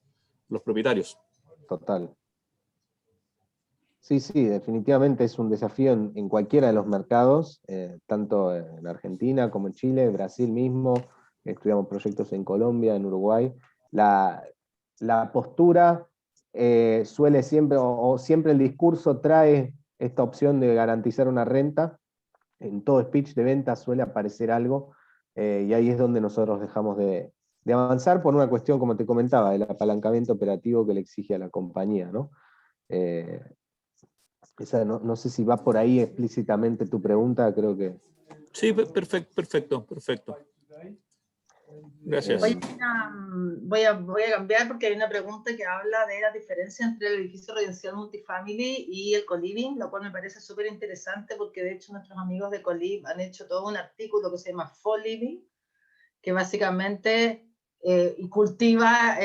propietarios. Total. Sí, definitivamente es un desafío en cualquiera de los mercados, tanto en Argentina como en Chile, Brasil mismo, estudiamos proyectos en Colombia, en Uruguay. La postura suele siempre, o siempre el discurso trae esta opción de garantizar una renta. En todo speech de venta suele aparecer algo, y ahí es donde nosotros dejamos de avanzar por una cuestión, como te comentaba, del apalancamiento operativo que le exige a la compañía, ¿no? No sé si va por ahí explícitamente tu pregunta, creo que... Sí, perfecto. Gracias. Voy a cambiar porque hay una pregunta que habla de la diferencia entre el edificio residencial multifamily y el co-living, lo cual me parece súper interesante porque de hecho nuestros amigos de co-liv han hecho todo un artículo que se llama Co-living, que básicamente cultiva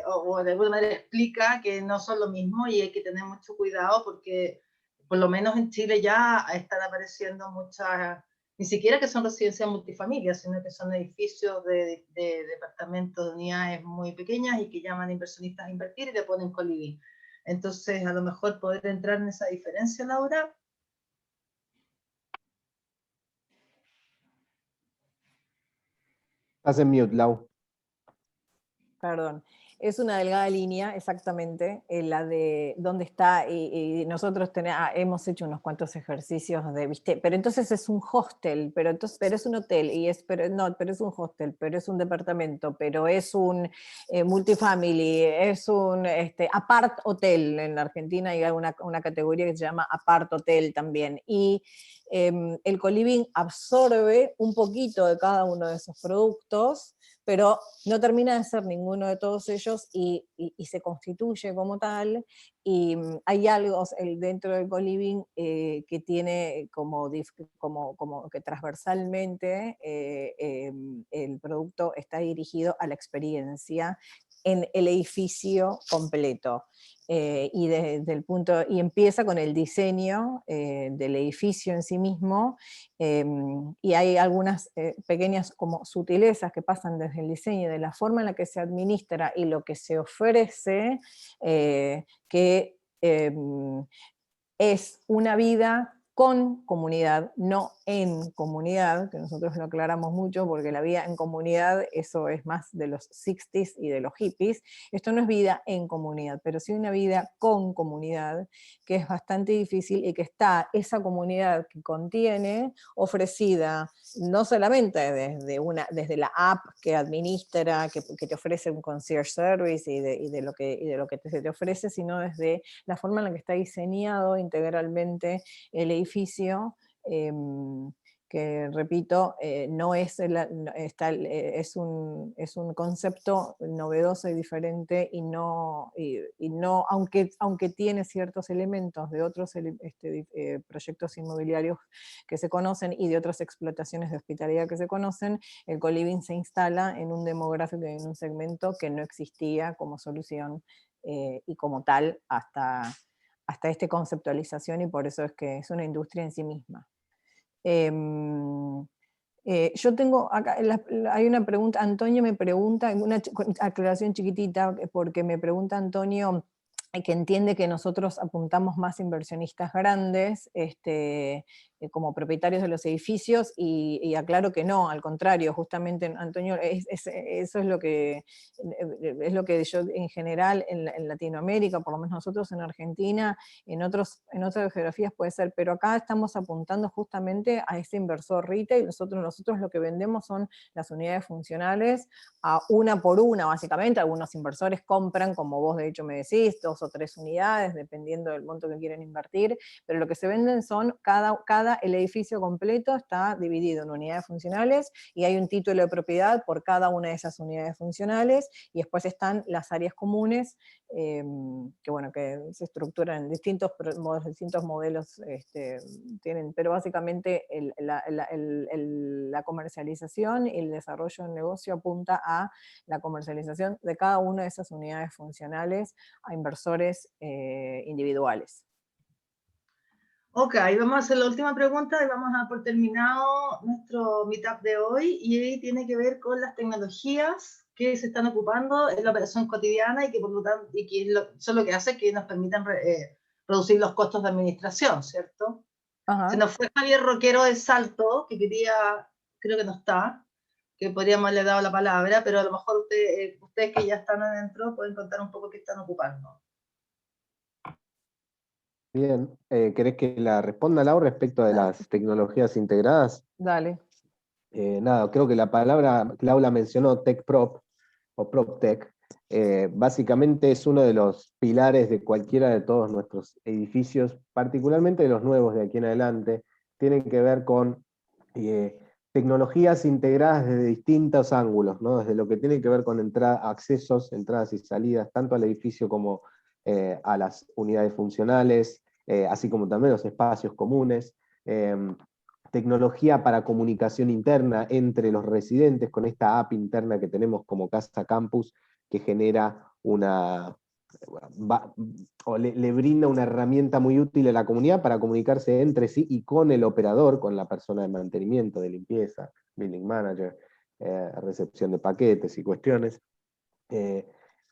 o de alguna manera explica que no son lo mismo y hay que tener mucho cuidado porque por lo menos en Chile ya están apareciendo muchas, ni siquiera que son residencias multifamilias, sino que son edificios de departamentos, de unidades muy pequeñas y que llaman a inversionistas a invertir y le ponen co-living. Entonces, a lo mejor poder entrar en esa diferencia, Laura. Estás en mute, Lau. Perdón. Es una delgada línea, exactamente, la de dónde está, y nosotros hemos hecho unos cuantos ejercicios de, ¿viste? Pero entonces es un hostel, pero es un hotel, pero es un hostel, pero es un departamento, pero es un multifamily, es un apart hotel. En la Argentina hay una categoría que se llama apart hotel también, y el co-living absorbe un poquito de cada uno de esos productos, pero no termina de ser ninguno de todos ellos y se constituye como tal, y hay algo dentro del co-living que tiene como que transversalmente el producto está dirigido a la experiencia en el edificio completo. Y empieza con el diseño del edificio en sí mismo, y hay algunas pequeñas como sutilezas que pasan desde el diseño, de la forma en la que se administra y lo que se ofrece, que es una vida con comunidad, no en comunidad, que nosotros lo aclaramos mucho porque la vida en comunidad, eso es más de los 60s y de los hippies. Esto no es vida en comunidad, pero sí una vida con comunidad, que es bastante difícil, y que está esa comunidad que contiene ofrecida no solamente desde la app que administra, que te ofrece un concierge service y de lo que se te ofrece, sino desde la forma en la que está diseñado integralmente el edificio, que repito, es un concepto novedoso y diferente, y no, aunque tiene ciertos elementos de otros proyectos inmobiliarios que se conocen y de otras explotaciones de hospitalidad que se conocen, el co-living se instala en un demográfico y en un segmento que no existía como solución y como tal hasta esta conceptualización, y por eso es que es una industria en sí misma. Yo tengo acá, hay una pregunta, Antonio me pregunta, una aclaración chiquitita, porque me pregunta Antonio, que entiende que nosotros apuntamos más inversionistas grandes como propietarios de los edificios, y aclaro que no, al contrario, justamente, Antonio, eso es lo que yo en general en Latinoamérica, por lo menos nosotros en Argentina, en otras geografías puede ser, pero acá estamos apuntando justamente a ese inversor retail. Nosotros lo que vendemos son las unidades funcionales a una por una, básicamente. Algunos inversores compran, como vos de hecho me decís, 2 o 3 unidades, dependiendo del monto que quieren invertir, pero lo que se venden son el edificio completo está dividido en unidades funcionales, y hay un título de propiedad por cada una de esas unidades funcionales, y después están las áreas comunes, que se estructuran en distintos modelos, tienen, pero básicamente la comercialización y el desarrollo del negocio apunta a la comercialización de cada una de esas unidades funcionales a inversores individuales. Ok, vamos a hacer la última pregunta y vamos a dar por terminado nuestro meetup de hoy, y tiene que ver con las tecnologías que se están ocupando en la operación cotidiana y que por lo tanto son lo que hace que nos permitan reducir los costos de administración, ¿cierto? Ajá. Se nos fue Javier Roquero de Salto, que creo que no está, que podríamos haberle dado la palabra, pero a lo mejor ustedes que ya están adentro pueden contar un poco qué están ocupando. Bien, ¿querés que la responda, Lau, respecto de las tecnologías integradas? Dale. Nada, creo que la palabra, Lau la mencionó, TechProp, o PropTech, básicamente es uno de los pilares de cualquiera de todos nuestros edificios, particularmente de los nuevos de aquí en adelante. Tienen que ver con tecnologías integradas desde distintos ángulos, ¿no? Desde lo que tiene que ver con accesos, entradas y salidas, tanto al edificio como a las unidades funcionales, así como también los espacios comunes, tecnología para comunicación interna entre los residentes con esta app interna que tenemos como Casa Campus, que genera le brinda una herramienta muy útil a la comunidad para comunicarse entre sí y con el operador, con la persona de mantenimiento, de limpieza, billing manager, recepción de paquetes y cuestiones.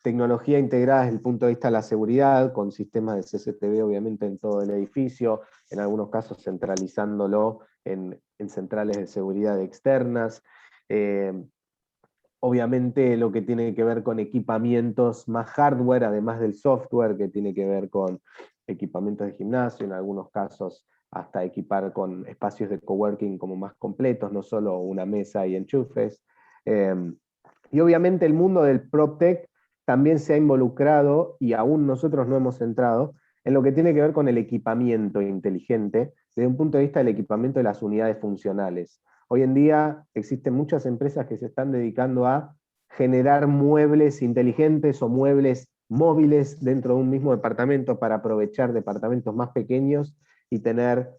Tecnología integrada desde el punto de vista de la seguridad, con sistemas de CCTV obviamente en todo el edificio, en algunos casos centralizándolo en centrales de seguridad externas. Obviamente lo que tiene que ver con equipamientos más hardware, además del software, que tiene que ver con equipamientos de gimnasio, en algunos casos hasta equipar con espacios de coworking como más completos, no solo una mesa y enchufes. Y obviamente el mundo del PropTech también se ha involucrado, y aún nosotros no hemos entrado, en lo que tiene que ver con el equipamiento inteligente, desde un punto de vista del equipamiento de las unidades funcionales. Hoy en día existen muchas empresas que se están dedicando a generar muebles inteligentes o muebles móviles dentro de un mismo departamento para aprovechar departamentos más pequeños y tener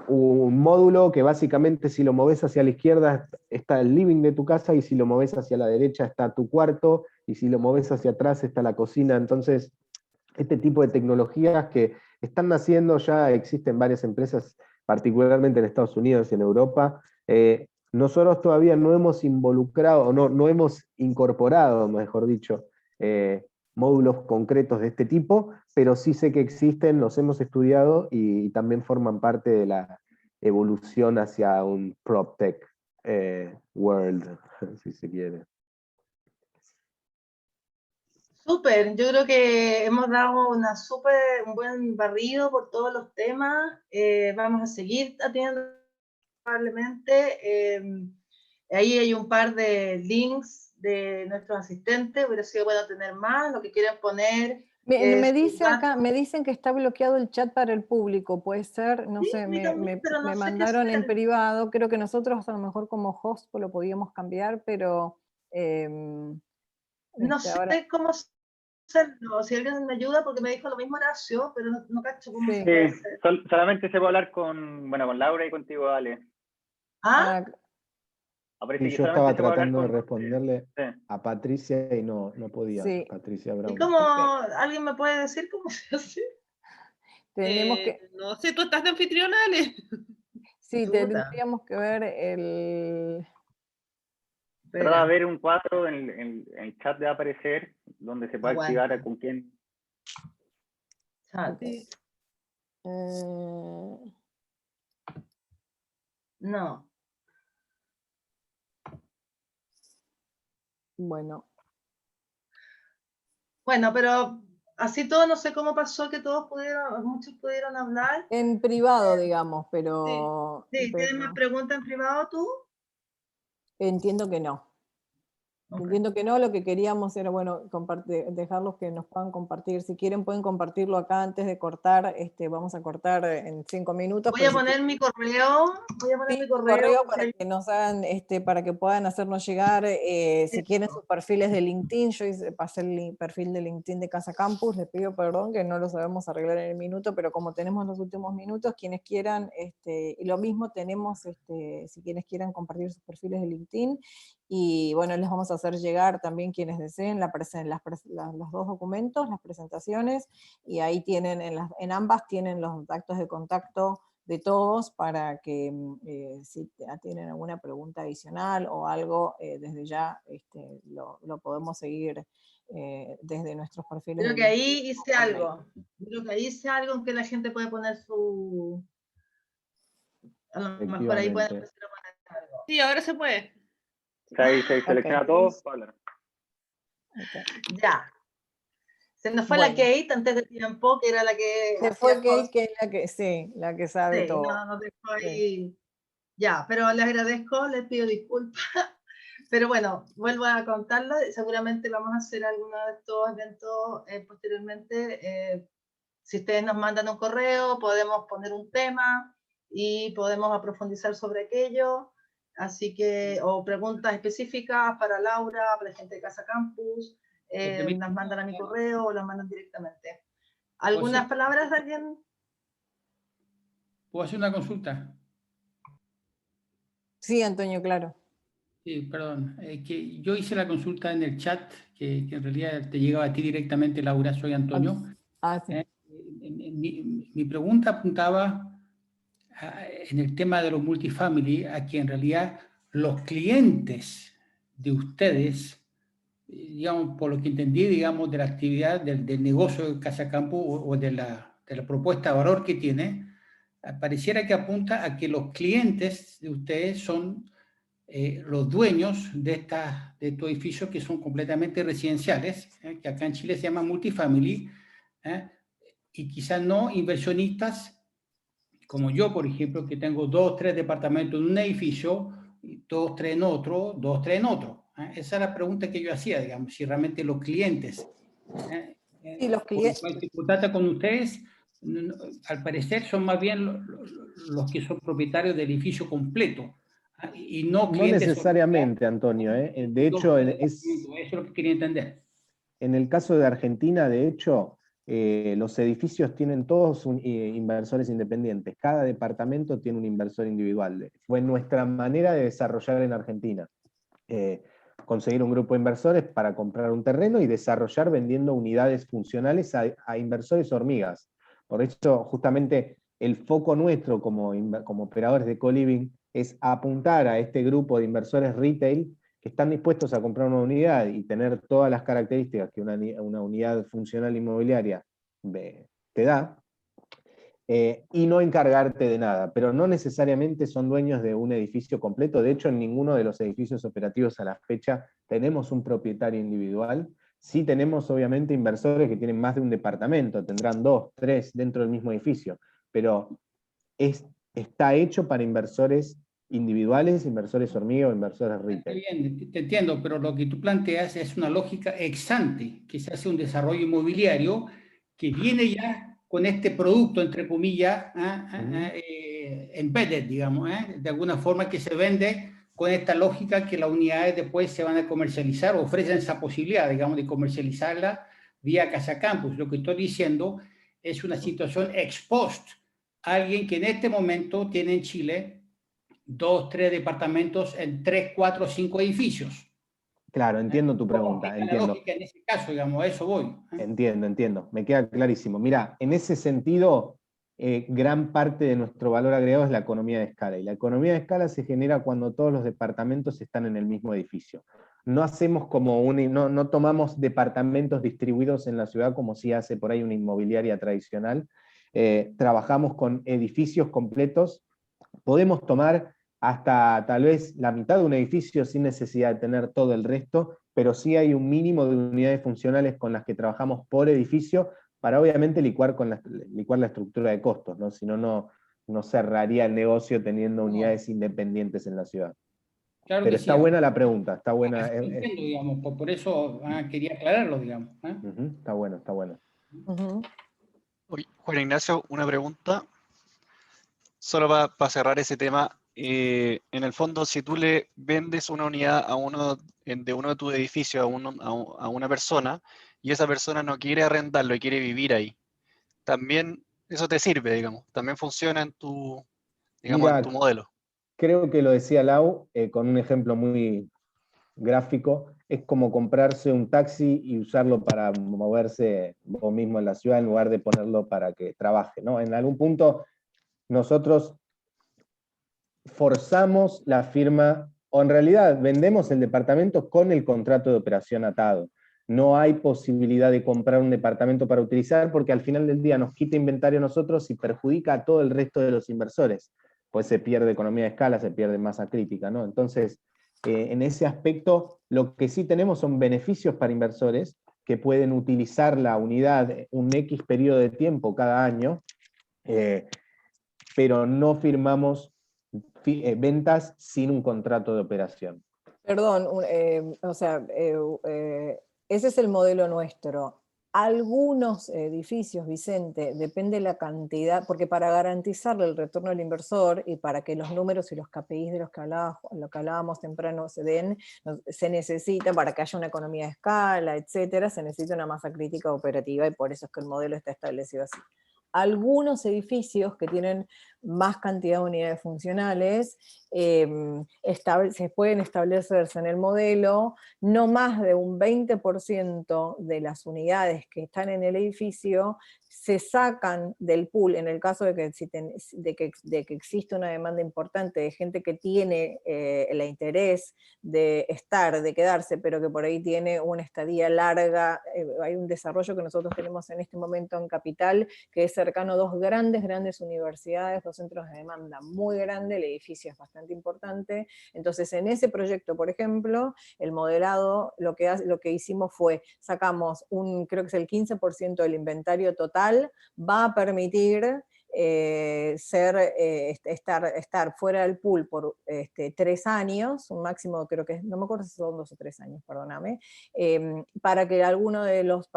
un módulo que básicamente si lo moves hacia la izquierda está el living de tu casa, y si lo moves hacia la derecha está tu cuarto, y si lo moves hacia atrás está la cocina. Entonces, este tipo de tecnologías que están naciendo, ya existen varias empresas, particularmente en Estados Unidos y en Europa. Nosotros todavía no hemos involucrado, o no hemos incorporado, mejor dicho, módulos concretos de este tipo, pero sí sé que existen, los hemos estudiado y también forman parte de la evolución hacia un PropTech world, si se quiere. Súper, yo creo que hemos dado un buen barrido por todos los temas. Vamos a seguir atendiendo probablemente. Ahí hay un par de links de nuestros asistentes, hubiera sido bueno tener más, lo que quieren poner. Me dice acá, me dicen que está bloqueado el chat para el público, puede ser, no Sí, sé, pero no me sé mandaron qué en hacer. privado, creo que nosotros a lo mejor como host lo podíamos cambiar, pero No ahora sé cómo hacerlo, si alguien me ayuda, porque me dijo lo mismo Horacio, pero no cacho cómo se sí. puede hacer. Solamente se puede hablar con Laura y contigo, Ale. ¿Ah? Aparece Y que yo solamente estaba se puede hablar tratando de con... responderle Sí. a Patricia y no podía, sí, Patricia ¿Y Brown. cómo ok. alguien me puede decir cómo se hace? Tenemos que, No sé, tú estás de anfitriona, Ale. sí, Chuta, tendríamos que ver el... Trata de espera, ver un cuadro en el chat de aparecer, donde se puede aguanta. activar con quién. Chat. Okay. No. Bueno. Bueno, pero así todo, no sé cómo pasó que muchos pudieron hablar. En privado, digamos, Sí, pero ¿tienes más preguntas en privado tú? entiendo que no. Okay. Entiendo que no, lo que queríamos era, bueno, dejarlos que nos puedan compartir. Si quieren pueden compartirlo acá antes de cortar, vamos a cortar en 5 minutos. Voy pero a poner mi correo, mi correo para si que nos hagan, para que puedan hacernos llegar, si quieren sus perfiles de LinkedIn. Yo pasé el perfil de LinkedIn de Casa Campus, les pido perdón que no lo sabemos arreglar en el minuto, pero como tenemos los últimos minutos, quienes quieran, y lo mismo tenemos, si quienes quieran compartir sus perfiles de LinkedIn, y bueno, les vamos a hacer llegar también quienes deseen los dos documentos, las presentaciones, y ahí tienen, en ambas tienen los datos de contacto de todos para que si tienen alguna pregunta adicional o algo, desde ya lo podemos seguir desde nuestros perfiles. Creo que ahí hice algo. Creo que ahí hice algo en que la gente puede poner su... A lo mejor ahí pueden empezar a poner algo. Sí, ahora se puede. Se selecciona todo. Okay. Ya. Se nos fue la Kate antes de tiempo, que era la que se fue Kate, que es la que sabe sí, todo. nos dejó ahí. Sí. Ya, pero les agradezco, les pido disculpas. Pero bueno, vuelvo a contarlo. Seguramente vamos a hacer alguno de estos eventos posteriormente. Si ustedes nos mandan un correo, podemos poner un tema y podemos profundizar sobre aquello. Así que, o preguntas específicas para Laura, para la gente de Casa Campus, las mandan a mi correo o las mandan directamente. ¿Algunas palabras de alguien? ¿Puedo hacer una consulta? Sí, Antonio, claro. Sí, perdón. Que yo hice la consulta en el chat, que en realidad te llegaba a ti directamente, Laura, soy Antonio. Sí. Mi pregunta apuntaba en el tema de los multifamily, a que en realidad los clientes de ustedes, digamos, por lo que entendí, digamos, de la actividad del negocio de Casa Campo o de la propuesta de valor que tiene, pareciera que apunta a que los clientes de ustedes son los dueños de estos edificios que son completamente residenciales, que acá en Chile se llaman multifamily, y quizás no inversionistas como yo, por ejemplo, que tengo 2 o 3 departamentos en un edificio, 2 o 3 en otro, 2 o 3 en otro. Esa es la pregunta que yo hacía, digamos, si realmente los clientes, Sí, los clientes. cuando se trata con ustedes, al parecer son más bien los que son propietarios del edificio completo, y no clientes. No necesariamente, Antonio. De hecho, eso es lo que quería entender. En el caso de Argentina, de hecho, los edificios tienen todos inversores independientes. Cada departamento tiene un inversor individual. Fue nuestra manera de desarrollar en Argentina. Conseguir un grupo de inversores para comprar un terreno y desarrollar vendiendo unidades funcionales a inversores hormigas. Por eso, justamente, el foco nuestro como operadores de co-living es apuntar a este grupo de inversores retail que están dispuestos a comprar una unidad y tener todas las características que una unidad funcional inmobiliaria te da, y no encargarte de nada, pero no necesariamente son dueños de un edificio completo. De hecho, en ninguno de los edificios operativos a la fecha tenemos un propietario individual. Sí tenemos, obviamente, inversores que tienen más de un departamento, tendrán 2, 3 dentro del mismo edificio, pero está hecho para inversores individuales, inversores hormiga o inversores retail. Está bien, te entiendo, pero lo que tú planteas es una lógica ex ante, que se hace un desarrollo inmobiliario que viene ya con este producto, entre comillas, embedded, digamos, de alguna forma que se vende con esta lógica que las unidades después se van a comercializar, o ofrecen esa posibilidad, digamos, de comercializarla vía Casa Campus. Lo que estoy diciendo es una situación ex post. Alguien que en este momento tiene en Chile 2, 3 departamentos en 3, 4, 5 edificios. Claro, entiendo tu pregunta, entiendo. Lógica en ese caso, digamos, a eso voy. Entiendo, me queda clarísimo. Mira, en ese sentido, gran parte de nuestro valor agregado es la economía de escala, y la economía de escala se genera cuando todos los departamentos están en el mismo edificio. No hacemos no tomamos departamentos distribuidos en la ciudad como si hace por ahí una inmobiliaria tradicional. Trabajamos con edificios completos. Podemos tomar hasta tal vez la mitad de un edificio sin necesidad de tener todo el resto, pero sí hay un mínimo de unidades funcionales con las que trabajamos por edificio para obviamente licuar la estructura de costos, ¿no? Si no, no cerraría el negocio teniendo unidades independientes en la ciudad. Claro, pero que está sí, buena la pregunta, está buena. Entiendo, digamos, por eso quería aclararlo, digamos. Está bueno, está bueno. Oye, Juan Ignacio, una pregunta. Solo para cerrar ese tema, en el fondo, si tú le vendes una unidad a de uno de tus edificios a una persona, y esa persona no quiere arrendarlo y quiere vivir ahí, también eso te sirve, digamos, también funciona en tu modelo. Creo que lo decía Lau, con un ejemplo muy gráfico, es como comprarse un taxi y usarlo para moverse vos mismo en la ciudad en lugar de ponerlo para que trabaje, ¿no? En algún punto nosotros forzamos la firma, o en realidad vendemos el departamento con el contrato de operación atado. No hay posibilidad de comprar un departamento para utilizar porque al final del día nos quita inventario a nosotros y perjudica a todo el resto de los inversores. Pues se pierde economía de escala, se pierde masa crítica, ¿no? Entonces, en ese aspecto, lo que sí tenemos son beneficios para inversores que pueden utilizar la unidad un X periodo de tiempo cada año, pero no firmamos ventas sin un contrato de operación. Perdón, ese es el modelo nuestro. Algunos edificios, Vicente, depende de la cantidad, porque para garantizarle el retorno al inversor y para que los números y los KPIs de los que lo que hablábamos temprano se den, se necesita, para que haya una economía de escala, etcétera, se necesita una masa crítica operativa, y por eso es que el modelo está establecido así. Algunos edificios que tienen más cantidad de unidades funcionales se pueden establecerse en el modelo no más de un 20% de las unidades que están en el edificio se sacan del pool, en el caso de que existe una demanda importante de gente que tiene el interés de estar, de quedarse, pero que por ahí tiene una estadía larga. Hay un desarrollo que nosotros tenemos en este momento en Capital, que es cercano a dos grandes universidades, dos centros de demanda muy grandes, el edificio es bastante importante. Entonces en ese proyecto, por ejemplo, el modelado, lo que hicimos fue, sacamos creo que es el 15% del inventario total, va a permitir estar fuera del pool por 3 años, un máximo, creo que, no me acuerdo si son 2 o 3 años, perdóname, para que algunos de los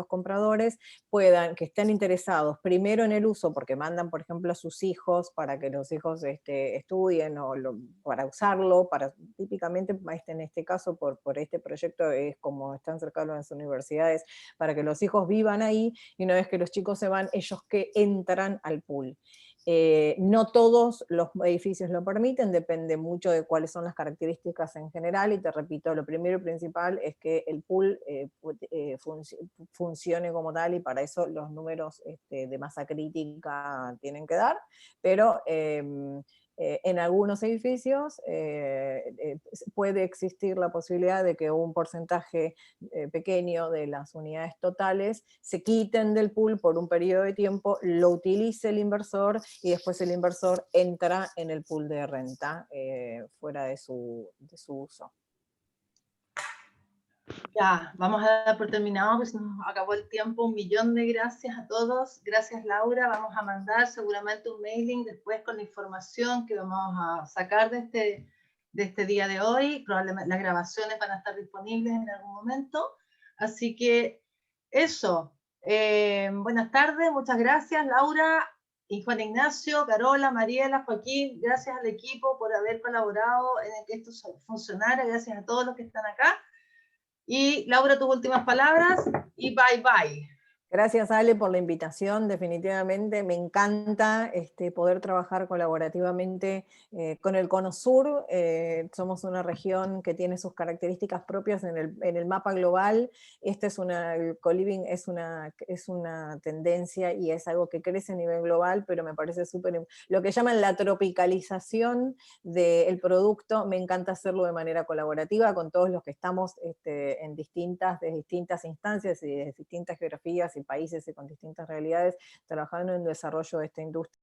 compradores que estén interesados primero en el uso, porque mandan, por ejemplo, a sus hijos para que los hijos estudien, o para usarlo, típicamente en este caso, por este proyecto, es como están cercanos a las universidades, para que los hijos vivan ahí, y una vez que los chicos se van, ellos que entran al pool. No todos los edificios lo permiten, depende mucho de cuáles son las características en general, y te repito, lo primero y principal es que el pool funcione como tal, y para eso los números de masa crítica tienen que dar, pero en algunos edificios puede existir la posibilidad de que un porcentaje pequeño de las unidades totales se quiten del pool por un periodo de tiempo, lo utilice el inversor, y después el inversor entra en el pool de renta fuera de su uso. Ya, vamos a dar por terminado, pues nos acabó el tiempo. 1.000.000 de gracias a todos. Gracias, Laura. Vamos a mandar seguramente un mailing después con la información que vamos a sacar de este día de hoy. Probablemente las grabaciones van a estar disponibles en algún momento. Así que eso. Buenas tardes, muchas gracias, Laura y Juan Ignacio, Carola, Mariela, Joaquín. Gracias al equipo por haber colaborado en que esto funcionara. Gracias a todos los que están acá. Y Laura, tus últimas palabras y bye bye. Gracias, Ale, por la invitación. Definitivamente me encanta poder trabajar colaborativamente con el Cono Sur. Somos una región que tiene sus características propias en el mapa global. El co-living es una tendencia y es algo que crece a nivel global, pero me parece súper... Lo que llaman la tropicalización del producto, me encanta hacerlo de manera colaborativa con todos los que estamos de distintas instancias y de distintas geografías y países y con distintas realidades, trabajando en el desarrollo de esta industria.